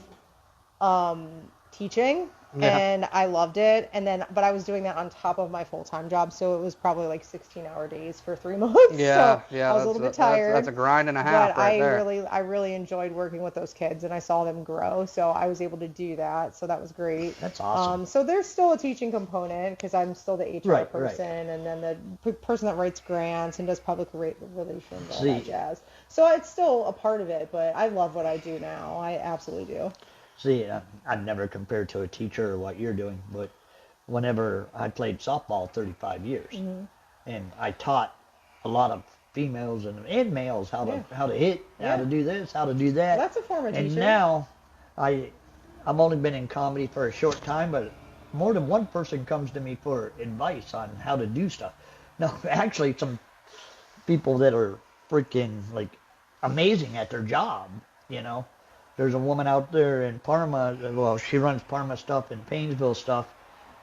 teaching, and I loved it. And then, but I was doing that on top of my full-time job, so it was probably like 16-hour days for 3 months. Yeah, so I was a little bit tired. That's a grind and a half but right there. I really enjoyed working with those kids, and I saw them grow, so I was able to do that. So that was great. That's awesome. So there's still a teaching component because I'm still the HR Right. person, and then the person that writes grants and does public relations, all See. that jazz. So it's still a part of it, but I love what I do now. I absolutely do. See, I'd never compare to a teacher or what you're doing, but whenever I played softball 35 years, and I taught a lot of females and males how to hit, how to do this, how to do that. That's a form of and teaching. now I've only been in comedy for a short time, but more than one person comes to me for advice on how to do stuff. No, actually, some people that are freaking like amazing at their job, There's a woman out there in Parma. Well, she runs Parma stuff and Painesville stuff.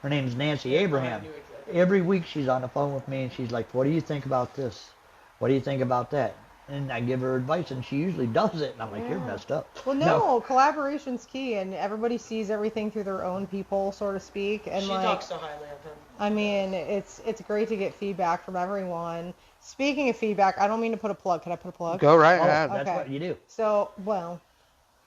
Her name's Nancy Abraham. Every week she's on the phone with me and she's like, "What do you think about this? What do you think about that?" And I give her advice and she usually does it. And I'm like, "You're messed up." Well, no, collaboration's key, and everybody sees everything through their own people, so to speak. And She talks so highly of him. I mean, it's great to get feedback from everyone. Speaking of feedback, I don't mean to put a plug. Can I put a plug? Go right Oh, ahead. that's Okay. what you do. So, well.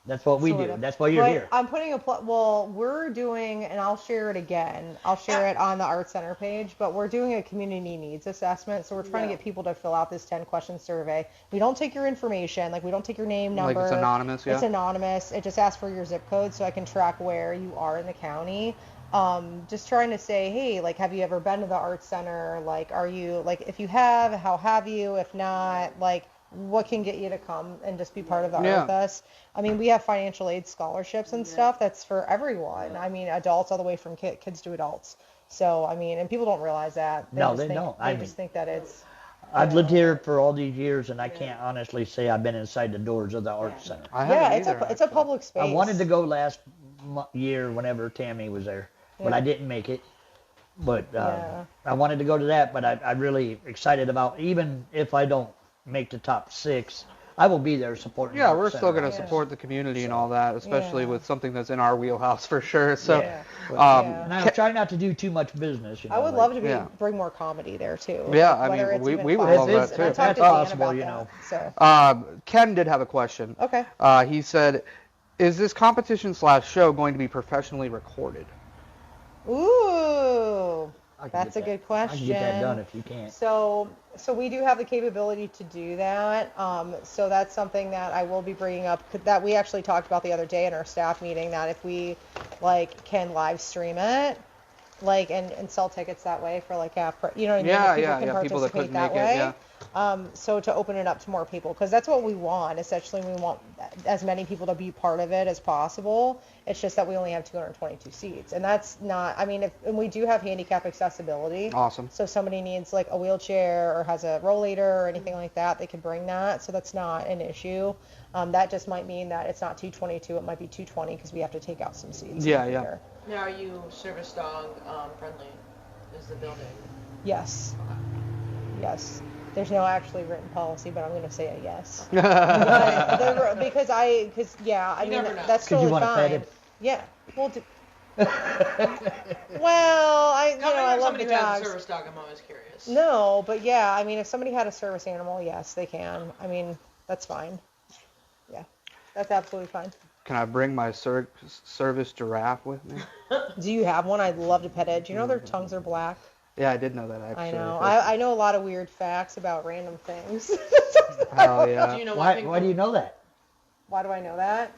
That's what we sort do. of. That's why you're But here. I'm putting a plug. Well, we're doing, and I'll share it again. I'll share it on the Art Center page. But we're doing a community needs assessment. So we're trying to get people to fill out this 10-question survey. We don't take your information. Like, we don't take your name, number. Like it's anonymous, yeah? It's anonymous. It just asks for your zip code so I can track where you are in the county. Just trying to say, hey, like, have you ever been to the Art Center? Like, are you, like, if you have, how have you? If not, like, what can get you to come and just be part of the Art Fest? I mean, we have financial aid scholarships and stuff. That's for everyone. I mean, adults all the way from kids to adults. So, I mean, and people don't realize that. No, just they think, don't. They just think that it's... I've lived here for all these years, and I can't honestly say I've been inside the doors of the Art Center. I haven't either, it's a public space. I wanted to go last year whenever Tammy was there, but I didn't make it. But I wanted to go to that, but I'm really excited about, even if I don't make the top 6, I will be there supporting. Yeah, the we're Art still Center. going to support the community and all that, especially with something that's in our wheelhouse for sure. So, and I try not to do too much business. I would love to bring more comedy there too. Yeah, like, I mean, we would fun. love that too. I talked to Dan about that, so. Ken did have a question. Okay. He said, "Is this competition / show going to be professionally recorded?" Ooh, that's a good question. I can get that done if you can't. So we do have the capability to do that. So that's something that I will be bringing up, that we actually talked about the other day in our staff meeting, that if we can live stream it. like and sell tickets that way for like half price. You know what I mean? Yeah, If people yeah, can yeah. People that participate couldn't that make way. it, yeah. So to open it up to more people, because that's what we want. Essentially, we want as many people to be part of it as possible. It's just that we only have 222 seats, and that's not. I mean, and we do have handicap accessibility. Awesome. So if somebody needs like a wheelchair or has a rollator or anything like that, they can bring that. So that's not an issue. That just might mean that it's not 222, it might be 220 because we have to take out some seats. Yeah, yeah. Now, are you service dog friendly? Is the building? Yes. Yes. There's no actually written policy, but I'm going to say a yes. Because I You mean, never know. that's 'Cause you totally want it fine. petted? Yeah. Well, well, I Coming I from love somebody the who has a dogs. service dog, I'm always curious. No, but yeah, I mean, if somebody had a service animal, yes, they can. I mean, that's fine. Yeah, that's absolutely fine. Can I bring my service giraffe with me? Do you have one? I'd love to pet it. Do you know their tongues are black? Yeah, I did know that actually. I know. I know a lot of weird facts about random things. Hell yeah. Do you know Why do you know that? Why do I know that?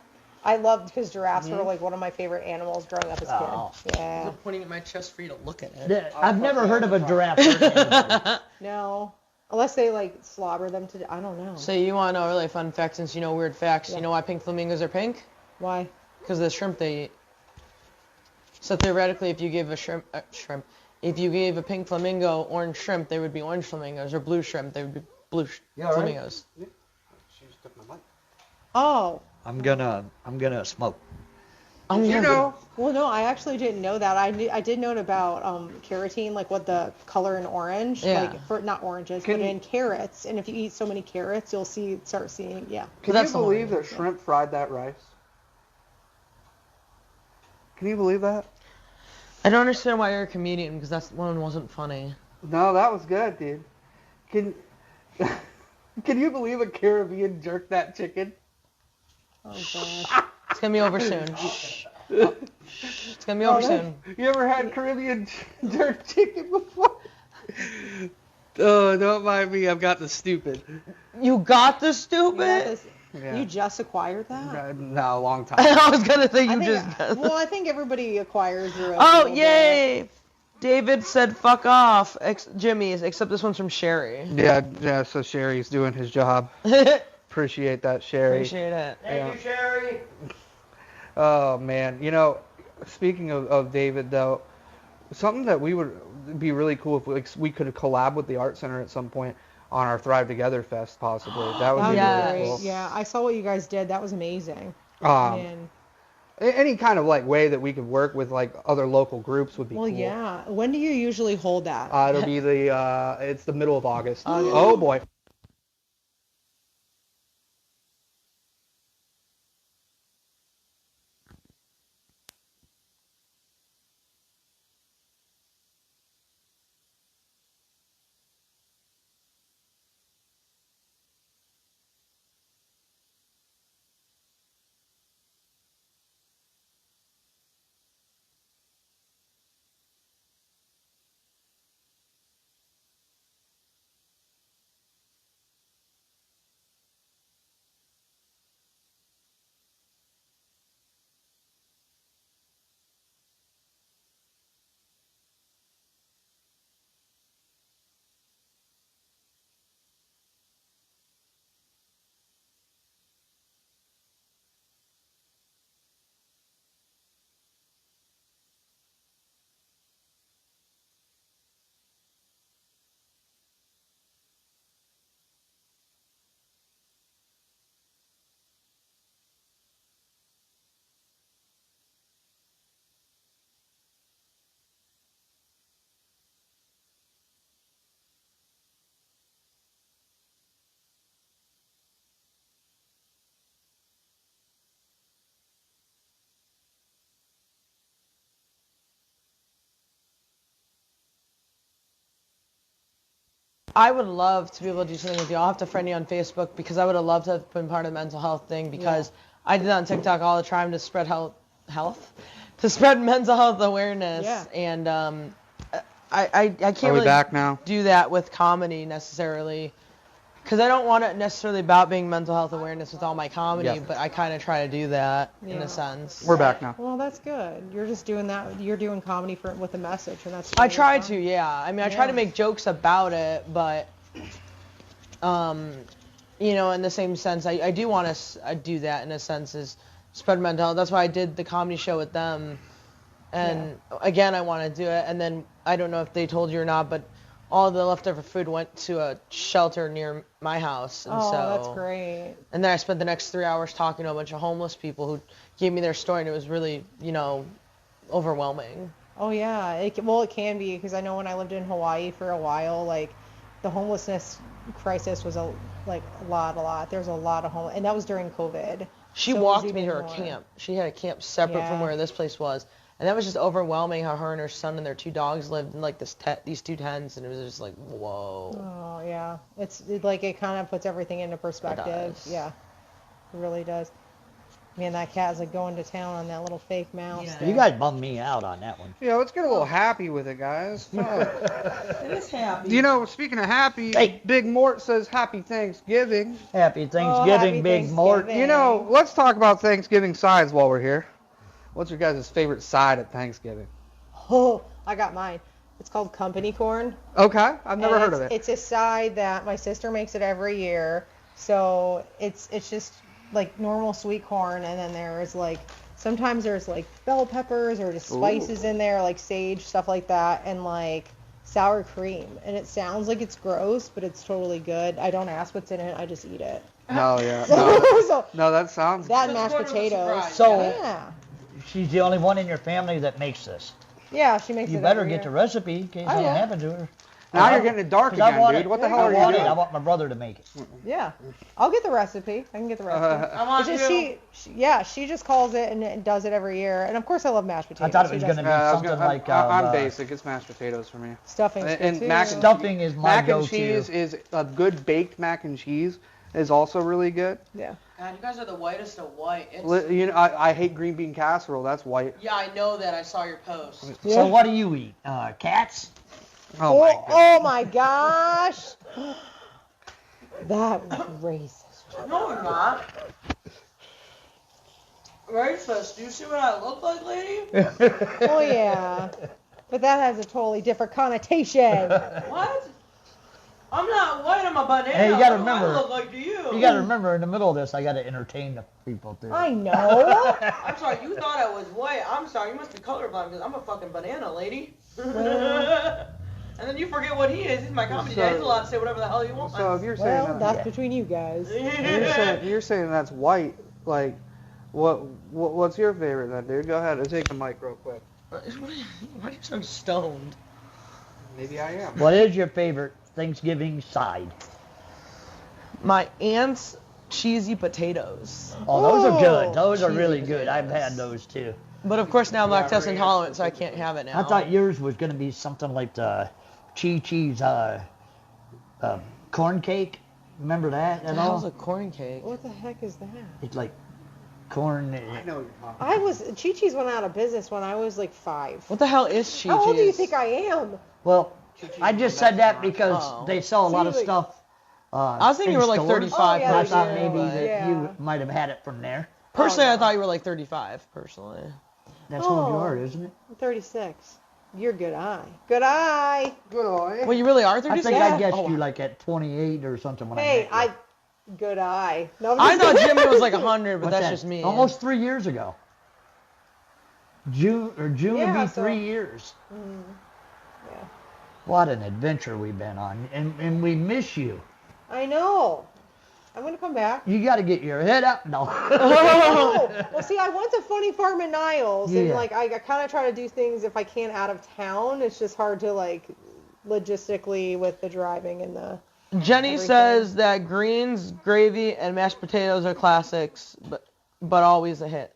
I loved because giraffes were like one of my favorite animals growing up as a kid. Oh. Yeah. I'm pointing at my chest for you to look at it. I've never heard of a giraffe hurting anybody. No. Unless they like slobber them to. I don't know. So you want to know a really fun fact since you know weird facts. Yeah. You know why pink flamingos are pink? Why? Because of the shrimp they eat. So theoretically, if you gave if you gave a pink flamingo orange shrimp, they would be orange flamingos, or blue shrimp, they would be blue You all right? flamingos. She just took my mic. Oh. I'm gonna smoke. You know. Well, no, I actually didn't know that. I did know about carotene, like what the color in orange, Yeah. like for not oranges, Can but you- in carrots. And if you eat so many carrots, you'll start seeing, yeah. Can that's you the believe one. that shrimp fried that rice? Can you believe that? I don't understand why you're a comedian, because that one wasn't funny. No, that was good, dude. Can Can you believe a Caribbean jerked that chicken? Oh gosh. It's gonna be over soon. It's gonna be over soon. You ever had Caribbean jerk chicken before? Oh, don't mind me. I've got the stupid. You got the You got stupid? this- Yeah. You just acquired that? No, a long time. I was gonna say I you think, just got well, I think everybody acquires their own. Oh, little bit. yay! David said fuck off. Jimmy's, except this one's from Sherry. Yeah, so Sherry's doing his job. Appreciate that, Sherry. Appreciate it. Thank you, Sherry. Oh, man. You know, speaking of David, though, something that we would be really cool if we could collab with the Art Center at some point on our Thrive Together Fest, possibly. That would That be would Yes. be really great. cool. Yeah, I saw what you guys did. That was amazing. Um, any kind of like way that we could work with like other local groups would be Well, cool. yeah. When do you usually hold that? It'll be it's the middle of August. Oh boy. I would love to be able to do something with you. I'll have to friend you on Facebook because I would have loved to have been part of the mental health thing because I did that on TikTok all the time to spread to spread mental health awareness. Yeah. And I can't Are we really back now? do that with comedy necessarily. Because I don't want it necessarily about being mental health awareness with all my comedy, Yeah. but I kind of try to do that in Yeah. a sense. We're back now. Well, that's good. You're just doing that. You're doing comedy with a message, and that's. I really try fun. to, yeah. I mean, I try to Yeah. make jokes about it, but, you know, in the same sense, I do want to do that in a sense is spread mental health. That's why I did the comedy show with them. And again, I want to do it. And then I don't know if they told you or not, but all the leftover food went to a shelter near my house. And Oh, so, that's great. And then I spent the next 3 hours talking to a bunch of homeless people who gave me their story, and it was really, you know, overwhelming. Oh yeah, it can be, because I know when I lived in Hawaii for a while, like the homelessness crisis was a lot. There's a lot of homeless, and that was during COVID. She So it was walked me even to her more. camp. She had a camp separate from Yeah. where this place was. And that was just overwhelming how her and her son and their 2 dogs lived in like these 2 tents, and it was just like, whoa. Oh yeah, it kind of puts everything into perspective. does. Yeah, it really does. Man, that cat's like going to town on that little fake mouse. Yeah. there. You guys bummed me out on that one. Yeah, let's get a little happy with it, guys. It is happy. You know, speaking of happy, Hey. Big Mort says Happy Thanksgiving. Happy Thanksgiving, happy Big Mort. Thanksgiving. You know, let's talk about Thanksgiving sides while we're here. What's your guys' favorite side at Thanksgiving? Oh, I got mine. It's called company corn. Okay, I've never And heard of it. It's a side that my sister makes it every year. So it's just like normal sweet corn, and then there's like sometimes there's like bell peppers or just spices in there, like sage, stuff like that, and like sour cream. And it sounds like it's gross, but it's totally good. I don't ask what's in it. I just eat it. Oh, yeah. No, So no, that sounds that and The mashed corn was a potatoes. surprise, So- yeah, She's the only one in your family that makes this. yeah, she makes You it. better every get year. the recipe in case I something will. happened to her. Now you're getting it dark 'Cause I again, want dude. it. What the hell I are you want doing? it. I want my brother to make it. Yeah, I'll get the recipe. I can get the recipe. I want It's just you. she just calls it and does it every year. And of course I love mashed potatoes. I thought it She was does gonna be Yeah, something like I'm basic. It's mashed potatoes for me. stuffing And too. mac and Stuffing is my Mac and go-to. cheese is a good baked mac and cheese is also really good. Yeah. God, you guys are the whitest of white. It's, You know, I hate green bean casserole. That's white. yeah, I know that. I saw your post. Yeah. So what do you eat? Cats? Oh my god. Oh my gosh. That was racist. No, I'm not. Racist. Do you see what I look like, lady? Oh yeah. But that has a totally different connotation. What? I'm not white. I'm a banana. Hey, you gotta What do I remember- look like to you? You gotta remember, in the middle of this, I gotta entertain the people too. I know. I'm sorry. You thought I was white. I'm sorry. You must be colorblind because I'm a fucking banana, lady. And then you forget what he is. He's my comedy guy. He's allowed to say whatever the hell he wants. So if you're Well, saying that's Yeah. between you guys. you're saying that's white, like what's your favorite then, dude? Go ahead and take the mic real quick. Why are you so stoned? Maybe I am. What is your favorite Thanksgiving side? My aunt's cheesy potatoes. Oh, those are Oh, good. Those are cheesy really good. I've potatoes. had those too. But of course now I'm Yeah, lactose right. intolerant, so I can't have it now. I thought yours was gonna be something like the Chi-Chi's corn cake. Remember that What at the hell's all? a corn cake? What the heck is that? It's like corn. I know what you're talking Chi-Chi's went out of business when I was like 5. What the hell is Chi-Chi's? How old do you think I am? Well, I just said that because Oh. they sell a lot of See, like- stuff. I was thinking you were like in stores. 35. Oh, yeah, So I they thought do, maybe but- that Yeah. you might have had it from there. Personally, Oh, I no. thought you were like 35. Personally. That's who you Oh. are, isn't it? I'm 36. You're good eye. Good eye. Good eye. Well, you really are I 36. think I guessed Oh, you like at 28 or something when Hey, I met you. good eye. No, I'm I just thought kidding. Jimmy was like 100, but What's that's that? just me. Almost 3 years ago. June Yeah, would be so- 3 years. Yeah. What an adventure we've been on, and we miss you. I know. I'm gonna come back. You got to get your head up. No. Oh, well, see, I went to Funny Farm in Niles, and Yeah. like I kind of try to do things if I can out of town. It's just hard to like logistically with the driving and the. Jenny everything. says that greens, gravy, and mashed potatoes are classics, but always a hit.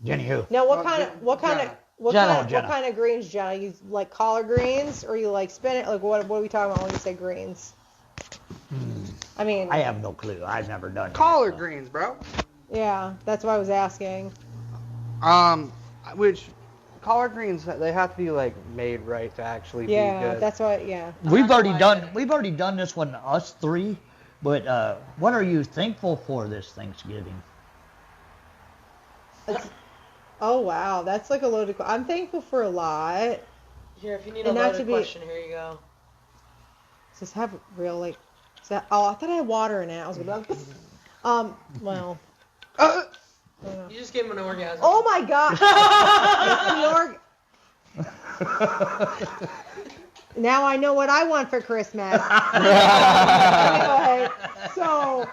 Jenny who? Now, Jenna. Jenna. what kind of greens, Jenna? You like collard greens or you like spinach? Like what are we talking about when you say greens? I mean, I have no clue. I've never done that, Collard so. greens, bro. yeah, that's why I was asking. Which collard greens, they have to be like made right to actually be good. That's what. Yeah. We've already done this one, us three. But what are you thankful for this Thanksgiving? Oh wow, that's like a loaded. I'm thankful for a lot. Here, if you need a loaded question, here you go. Does this have real like? I thought I had water in it. I was gonna. Well. You just gave him an orgasm. Oh my gosh. Now I know what I want for Christmas. Go ahead. So,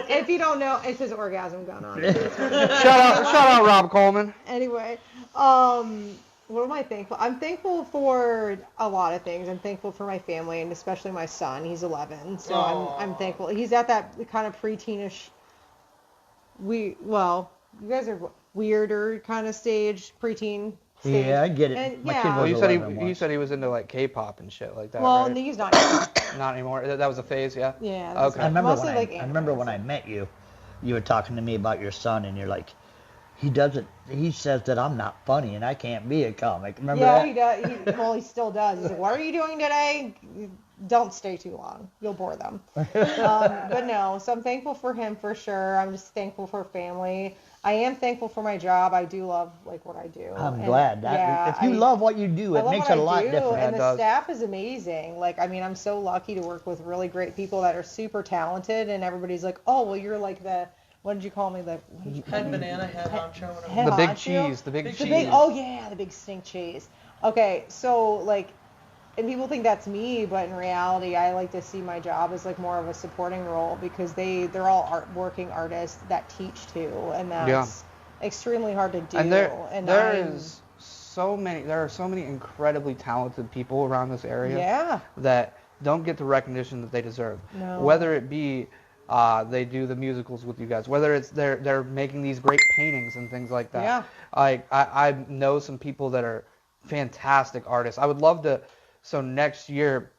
if you don't know, it says orgasm gun on it. Shout out Rob Coleman. Anyway, what am I thankful? I'm thankful for a lot of things. I'm thankful for my family and especially my son. He's 11, so I'm thankful. He's at that kind of preteenish. You guys are weirder kind of stage, preteen. Stage. Yeah, I get it. And, My kid was You 11 said he was into like K-pop and shit like that. Well, right? he's not. Not anymore. That was a phase, yeah. Yeah. Okay. I remember mostly I remember when I met you, you were talking to me about your son, and you're like, he says that I'm not funny and I can't be a comic. Remember that? Yeah, he does. He still does. He's like, what are you doing today? Don't stay too long. You'll bore them. But no, so I'm thankful for him for sure. I'm just thankful for family. I am thankful for my job. I do love what I do. I'm glad. If you love what you do, it makes it a lot different. And the staff is amazing. I'm so lucky to work with really great people that are super talented, and everybody's like, oh, well, you're like the, what did you call me? The head banana, head honcho. The big cheese. The big cheese. Oh, yeah, the big stink cheese. Okay, so, and people think that's me, but in reality, I like to see my job as more of a supporting role because they're all working artists that teach too, and that's extremely hard to do. And there are so many incredibly talented people around this area that don't get the recognition that they deserve. No. Whether it be they do the musicals with you guys, whether it's they're making these great paintings and things like that. Yeah. I know some people that are fantastic artists. I would love to. So next year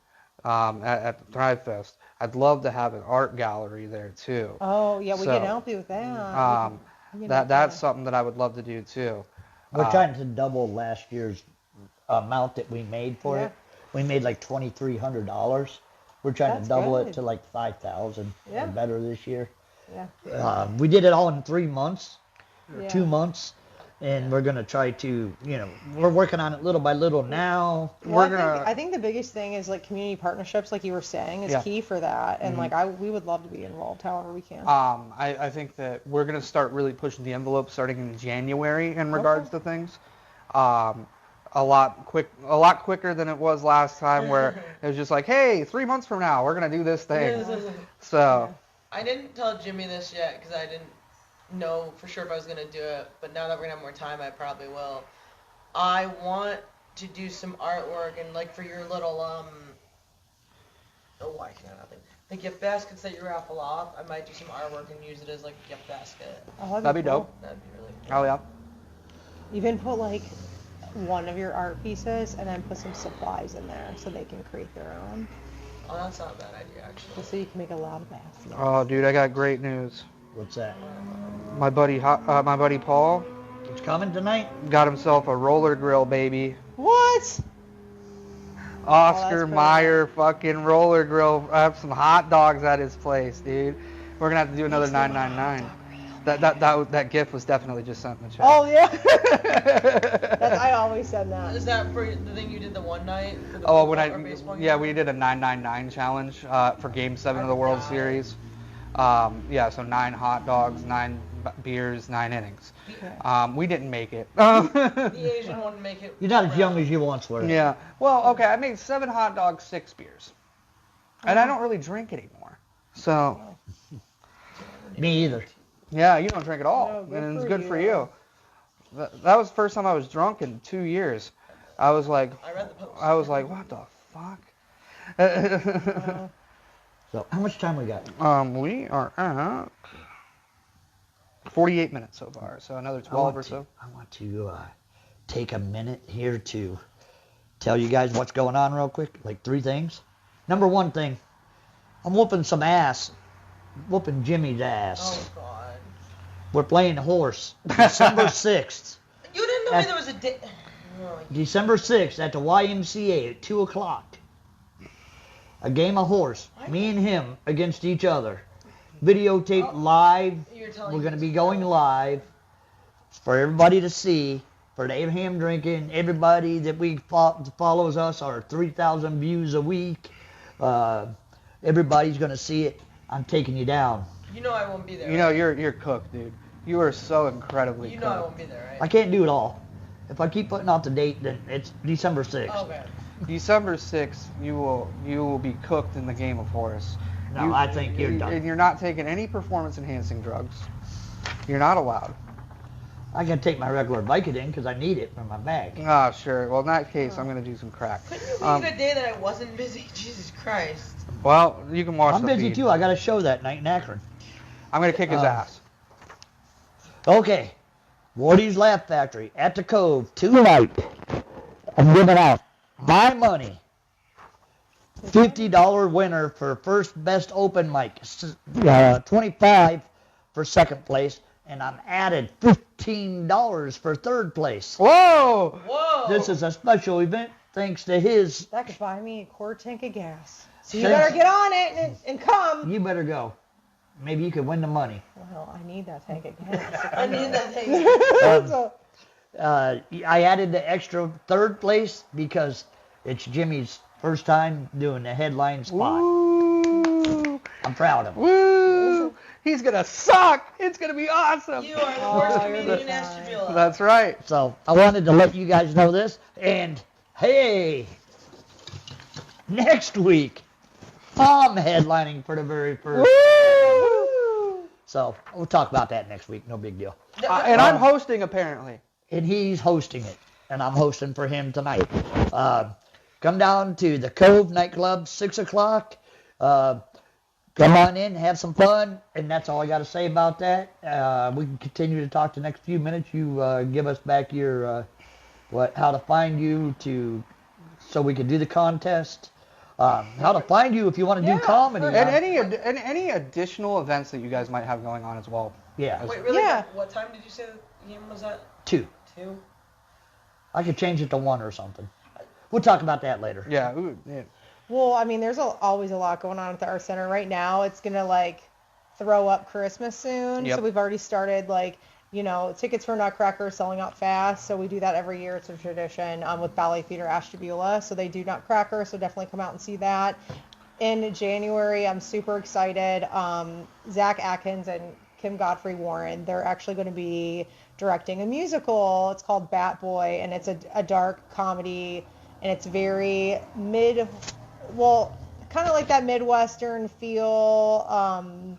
at the Thrive Fest, I'd love to have an art gallery there too. Oh yeah, we can help you with that. That's something that I would love to do too. We're trying to double last year's amount that we made for it. We made $2,300. We're trying to double it to $5,000 or better this year. Yeah. We did it all in 3 months, 2 months. And we're going to try to, we're working on it little by little now. I think the biggest thing is community partnerships, like you were saying, is key for that. And we would love to be involved however we can. I think that we're going to start really pushing the envelope starting in January in regards to things. A lot quicker than it was last time where it was just hey, 3 months from now, we're going to do this thing. So. I didn't tell Jimmy this yet because I didn't know for sure if I was going to do it, but now that we're going to have more time, I probably will. I want to do some artwork and for your little, I can't nothing. The gift baskets that you raffle off, I might do some artwork and use it as a gift basket. Oh, that'd be dope. That'd be really cool. Oh, yeah. Even put one of your art pieces and then put some supplies in there so they can create their own. Oh, that's not a bad idea, actually. Just so you can make a lot of baskets. Oh, dude, I got great news. What's that? My buddy Paul. It's coming tonight? Got himself a roller grill, baby. What? Oscar Mayer fucking roller grill. I have some hot dogs at his place, dude. We're gonna have to do another $9.99. That gift was definitely just sent in the chat. Oh yeah. I always said that. Is that for the thing you did the one night? For the we did a $9.99 challenge for Game 7 of the World Series. So 9 hot dogs, 9 beers, 9 innings. We didn't make it. The Asian one make it. You're not as young as you once were. Yeah. Well, okay, I made 7 hot dogs, 6 beers. And I don't really drink anymore. So. Me either. Yeah, you don't drink at all. No, and it's good for you. That was the first time I was drunk in 2 years. I was like, what the fuck? So how much time we got? We are at 48 minutes so far, so another 12 or so. I want to take a minute here to tell you guys what's going on real quick. 3 things. Number 1 thing, I'm whooping some ass. Whooping Jimmy's ass. Oh, God. We're playing horse. December 6th. You didn't know there was a day. December 6th at the YMCA at 2 o'clock. A game of horse. Me and him against each other. Videotape live. We're going to be going live for everybody to see. For the Abraham Drinking, everybody that follows us, our 3,000 views a week. Everybody's going to see it. I'm taking you down. You know I won't be there. You know, you're cooked, dude. You are so incredibly cooked. You know I won't be there, right? I can't do it all. If I keep putting out the date, then it's December 6th. Okay. December 6th, you will be cooked in the game of horse. No, I think you're done. And you're not taking any performance-enhancing drugs. You're not allowed. I got to take my regular Vicodin because I need it for my back. Ah, sure. Well, in that case, I'm going to do some crack. Couldn't you leave a day that I wasn't busy? Jesus Christ. Well, you can watch I'm the busy feed. too. I got a show that night in Akron. I'm going to kick his ass. Okay. Wardy's Laugh Factory at the Cove tonight. I'm giving out my money. $50 winner for first best open mic. 25 for second place. And I'm added $15 for third place. Whoa! Whoa. This is a special event thanks to his. That could buy me a quarter tank of gas. So you Thanks. better get on it and come. You better go. Maybe you could win the money. Well, I need that tank of gas. I need that thing. So, I added the extra third place because it's Jimmy's first time doing the headline spot. Woo! I'm proud of him. Woo! He's going to suck! It's going to be awesome! You are the worst comedian in Ashtabula. That's right. So I wanted to let you guys know this. And hey, next week, I'm headlining for the very first. Woo! So we'll talk about that next week. No big deal. And I'm hosting, apparently. And he's hosting it. And I'm hosting for him tonight. Come down to the Cove nightclub, 6 o'clock. Come on in, have some fun, and that's all I got to say about that. We can continue to talk the next few minutes. You give us back your how to find you so we can do the contest. How to find you if you want to do comedy. And any additional events that you guys might have going on as well. Yeah. Wait, really? Yeah. What time did you say the game was at? 2. 2? I could change it to 1 or something. We'll talk about that later. Yeah. Ooh, yeah. well, I mean, there's always a lot going on at the art center right now. It's gonna throw up Christmas soon, Yep. so we've already started tickets for Nutcracker selling out fast. So we do that every year. It's a tradition with Ballet Theater Ashtabula. So they do Nutcracker. So definitely come out and see that. In January, I'm super excited. Zach Atkins and Kim Godfrey Warren, they're actually going to be directing a musical. It's called Bat Boy, and it's a dark comedy, and it's very kind of like that Midwestern feel,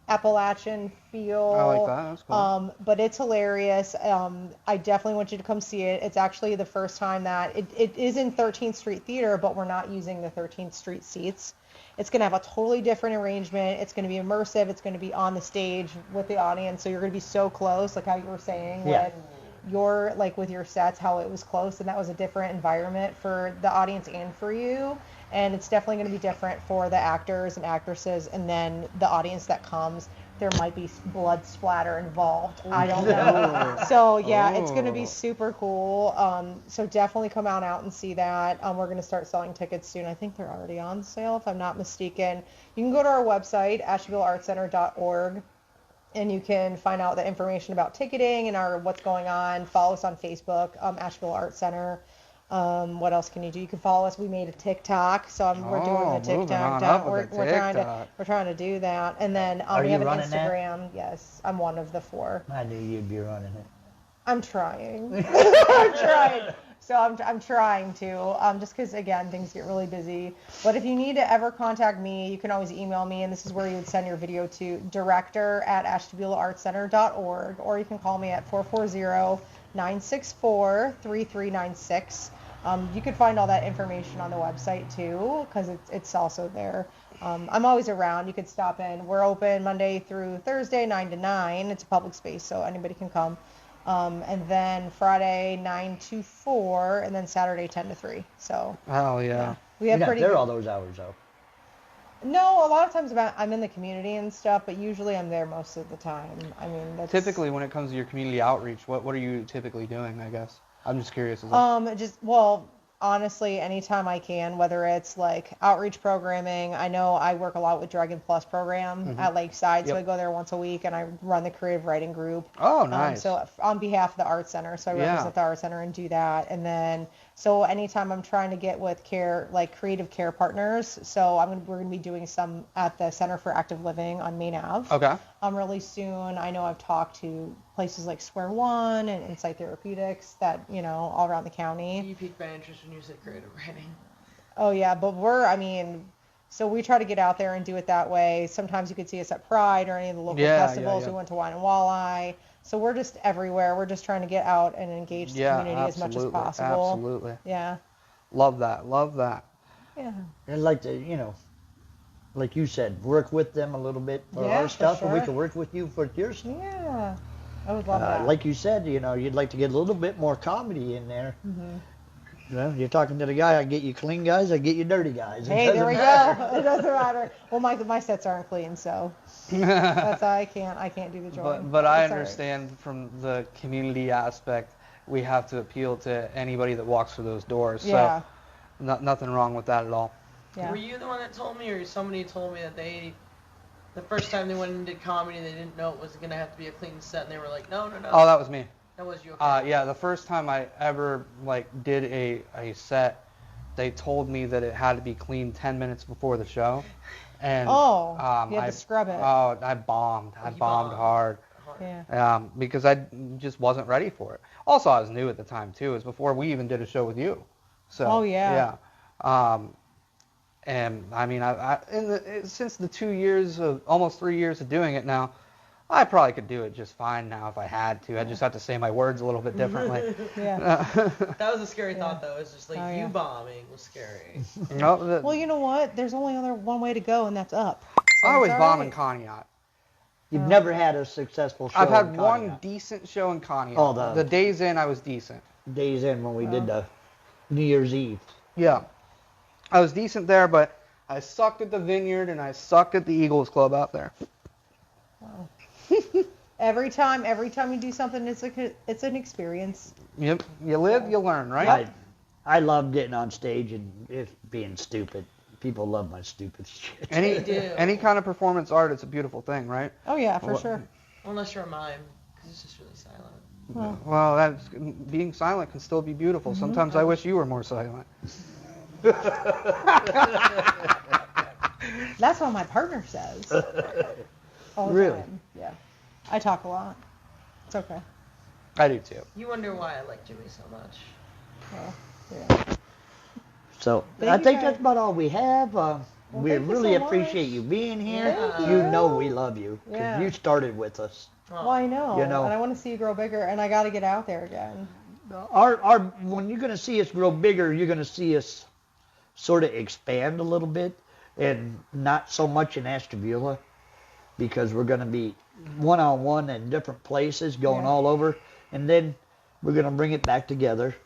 Appalachian feel. I like that. That's cool. But it's hilarious. I definitely want you to come see it. It's actually the first time that it is in 13th Street Theater, but we're not using the 13th Street seats. It's going to have a totally different arrangement. It's going to be immersive. It's going to be on the stage with the audience. So you're going to be so close, like how you were saying, Yeah. when you're with your sets, how it was close, and that was a different environment for the audience and for you. And it's definitely going to be different for the actors and actresses, and then the audience that comes. There might be blood splatter involved. I don't know. So yeah, it's going to be super cool. So definitely come out and see that. We're going to start selling tickets soon. I think they're already on sale, if I'm not mistaken. You can go to our website, ashtabulaartcenter.org, and you can find out the information about ticketing and what's going on. Follow us on Facebook, Ashtabula Art Center. What else can you do? You can follow us. We made a TikTok, so we're doing the TikTok. We're trying to do that, and then we have an Instagram. Yes, I'm one of the 4. I knew you'd be running it. I'm trying. I'm trying. So I'm trying to, just because, again, things get really busy. But if you need to ever contact me, you can always email me, and this is where you would send your video to director@ashtabulaartcenter.org, or you can call me at 440-964-3396. You can find all that information on the website, too, because it's also there. I'm always around. You could stop in. We're open Monday through Thursday, 9 to 9. It's a public space, so anybody can come. And then Friday 9 to 4, and then Saturday 10 to 3. So. Hell yeah. We have You're not pretty. there all those hours though. No, a lot of times I'm in the community and stuff, but usually I'm there most of the time. I mean, that's. Typically, when it comes to your community outreach, what are you typically doing, I guess? I'm just curious. As well. Honestly, anytime I can, whether it's like outreach programming. I know I work a lot with Dragon Plus program at Lakeside, so I go there once a week and I run the creative writing group. Oh, nice. So on behalf of the art center, so I represent the art center and do that. And then so anytime I'm trying to get with creative care partners, so we're gonna be doing some at the Center for Active Living on Main Ave. Okay. Really soon. I know I've talked to places like Square One and Insight Therapeutics that all around the county. You piqued my interest when you said creative writing. Oh yeah, but so we try to get out there and do it that way. Sometimes you could see us at Pride or any of the local festivals. We went to Wine and Walleye. So we're just everywhere. We're just trying to get out and engage the community as much as possible. Absolutely. Yeah. Love that. Yeah. I'd like to, like you said, work with them a little bit for our stuff, and we can work with you for your stuff. Yeah. I would love that. Like you said, you'd like to get a little bit more comedy in there. Mm-hmm. You're talking to the guy. I get you clean guys. I get you dirty guys. Hey, there we go. It doesn't matter. Well, my sets aren't clean, so that's I can't do the drawing. But I understand from the community aspect, we have to appeal to anybody that walks through those doors. Yeah. So nothing wrong with that at all. Yeah. Were you the one that told me, or somebody told me that the first time they went and did comedy, they didn't know it was going to have to be a clean set, and they were like, no. Oh, that was me. That was you. Okay. Yeah, the first time I ever did a set, they told me that it had to be clean 10 minutes before the show, and you had to scrub it. Oh, I bombed. I bombed hard. Yeah. Because I just wasn't ready for it. Also, I was new at the time too. It was before we even did a show with you. So. Oh yeah. Yeah. And I mean, since the 2 years almost 3 years of doing it now, I probably could do it just fine now if I had to. I just have to say my words a little bit differently. Yeah. That was a scary thought, though. It's just like you bombing was scary. Well, you know what? There's only one way to go, and that's up. So I always bomb in Conneaut. You've never had a successful show. I've had one decent show in Conneaut. Oh, the Days In, I was decent. Days In when we did the New Year's Eve. Yeah. I was decent there, but I sucked at the Vineyard and I sucked at the Eagles Club out there. Wow. Every time you do something, it's an experience. Yep. You live, you learn, right? I love getting on stage and being stupid. People love my stupid shit. Any kind of performance art, it's a beautiful thing, right? Oh yeah, for sure. Unless you're a mime, because it's just really silent. Well, being silent can still be beautiful. Mm-hmm. Sometimes I wish you were more silent. That's what my partner says. All the really? time. Yeah. I talk a lot. It's okay. I do too. You wonder why I like Jimmy so much. Well, yeah. So I think that's about all we have. We really appreciate you being here. You know we love you because you started with us. Well, I know. And I want to see you grow bigger, and I got to get out there again. When you're going to see us grow bigger, you're going to see us sort of expand a little bit, and not so much in Ashtabula, because we're going to be one-on-one in different places, going all over, and then we're going to bring it back together.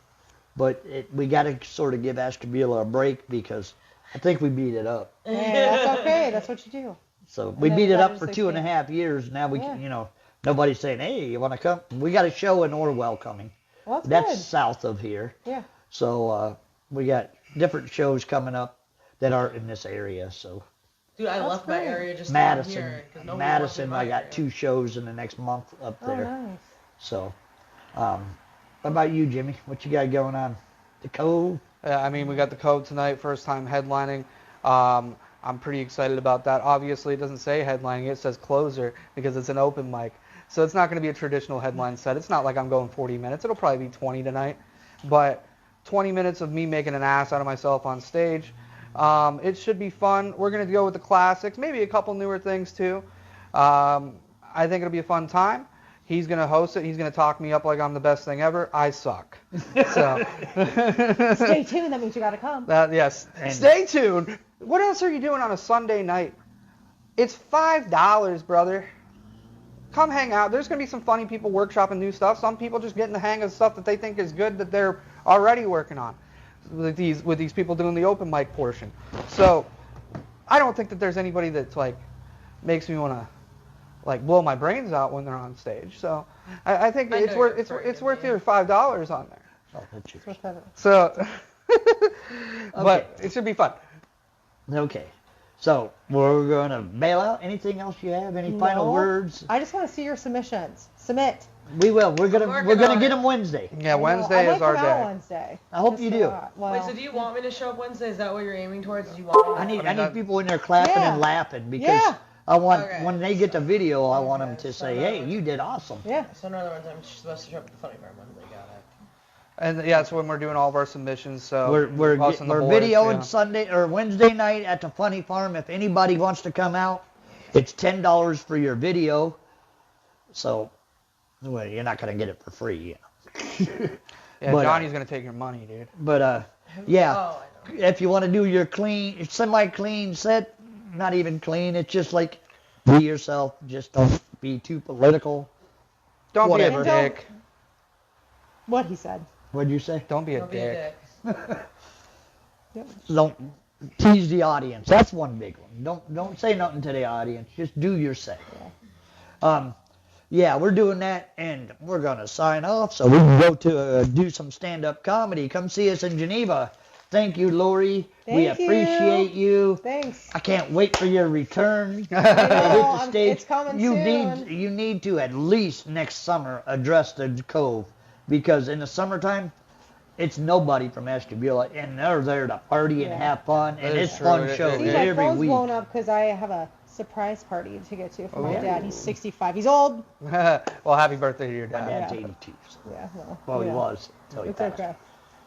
But we got to sort of give Ashtabula a break because I think we beat it up. Yeah, that's okay. That's what you do. So we beat it up for 2.5 years. Now we can, nobody's saying, hey, you want to come? We got a show in Orwell coming. Well, that's good. South of here. Yeah. So we got different shows coming up that aren't in this area. So. Dude, I left my area just Madison. here. Madison, I got 2 shows in the next month up there. Oh, nice. So, what about you, Jimmy? What you got going on? The Cove? Yeah, I mean, we got the Cove tonight, first time headlining. I'm pretty excited about that. Obviously, it doesn't say headlining, it says closer because it's an open mic. So it's not going to be a traditional headline set. It's not like I'm going 40 minutes. It'll probably be 20 tonight. But 20 minutes of me making an ass out of myself on stage. It should be fun. We're going to go with the classics, maybe a couple newer things too. I think it'll be a fun time. He's going to host it. He's going to talk me up like I'm the best thing ever. I suck. So stay tuned. That means you got to come. Yes. Stay tuned. What else are you doing on a Sunday night? It's $5, brother. Come hang out. There's going to be some funny people workshopping new stuff. Some people just getting the hang of stuff that they think is good that they're already working on. With these people doing the open mic portion. So I don't think that there's anybody that's makes me want to blow my brains out when they're on stage. So I think it's worth your $5 on there. Oh, that's yours. What's that? So, but it should be fun. Okay. So we're going to bail out. Anything else you have? Any final No. words? I just want to see your submissions. Submit. We will. We're gonna on get it. them Wednesday. Yeah, I know. Wednesday I is might our come out day. Wednesday. I hope Just you for do. that. Well, Wait, so do you want me to show up Wednesday? Is that what you're aiming towards? Do you want me I to? need that- people in there clapping Yeah. and laughing because Yeah. I want Okay. when they get the video, I want them Okay, to so say, that "Hey, was- you did awesome." Yeah. So in other words, I'm supposed to show up at the funny farm Wednesday. Got it. And yeah, that's when we're doing all of our submissions. So We're us and the boys, videoing yeah. Sunday or Wednesday night at the Funny Farm. If anybody wants to come out, it's $10 for your video. So, well, you're not gonna get it for free, Yeah, But, Johnny's gonna take your money, dude. But yeah, Oh, I know. if you want to do your clean, semi-clean set, not even clean. It's just like be yourself. Just don't be too political. Don't Whatever. be a dick. What he said. What'd you say? Don't be a Don't be a dick. dick. Don't tease the audience. That's one big one. Don't say nothing to the audience. Just do your set. Yeah, we're doing that, and we're gonna sign off so we can go to do some stand-up comedy. Come see us in Geneva. Thank you, Lori. We Thank you. appreciate you. Thanks. I can't wait for your return. I Hit know, the stage. it's coming you soon. need to at least next summer address the Cove, because in the summertime it's nobody from Ashtabula, and they're there to party and Yeah. have fun, and That is it's true. fun It- shows it- See, my every phone's week. blown up because I have a surprise party to get to for my yeah? dad. He's 65. He's old. Well, happy birthday to your My dad. dad's Yeah. 82. So. Yeah. Well, he yeah. was until he It's passed. okay.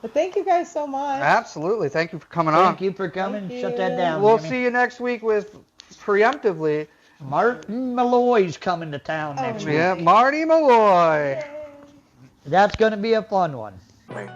But thank you guys so much. Absolutely. Thank you for coming on. Thank you for coming. Thank Shut that you. down. We'll Jimmy. see you next week with preemptively. Martin Malloy's coming to town next Oh, week. Yeah, Marty Malloy. That's going to be a fun one. Right.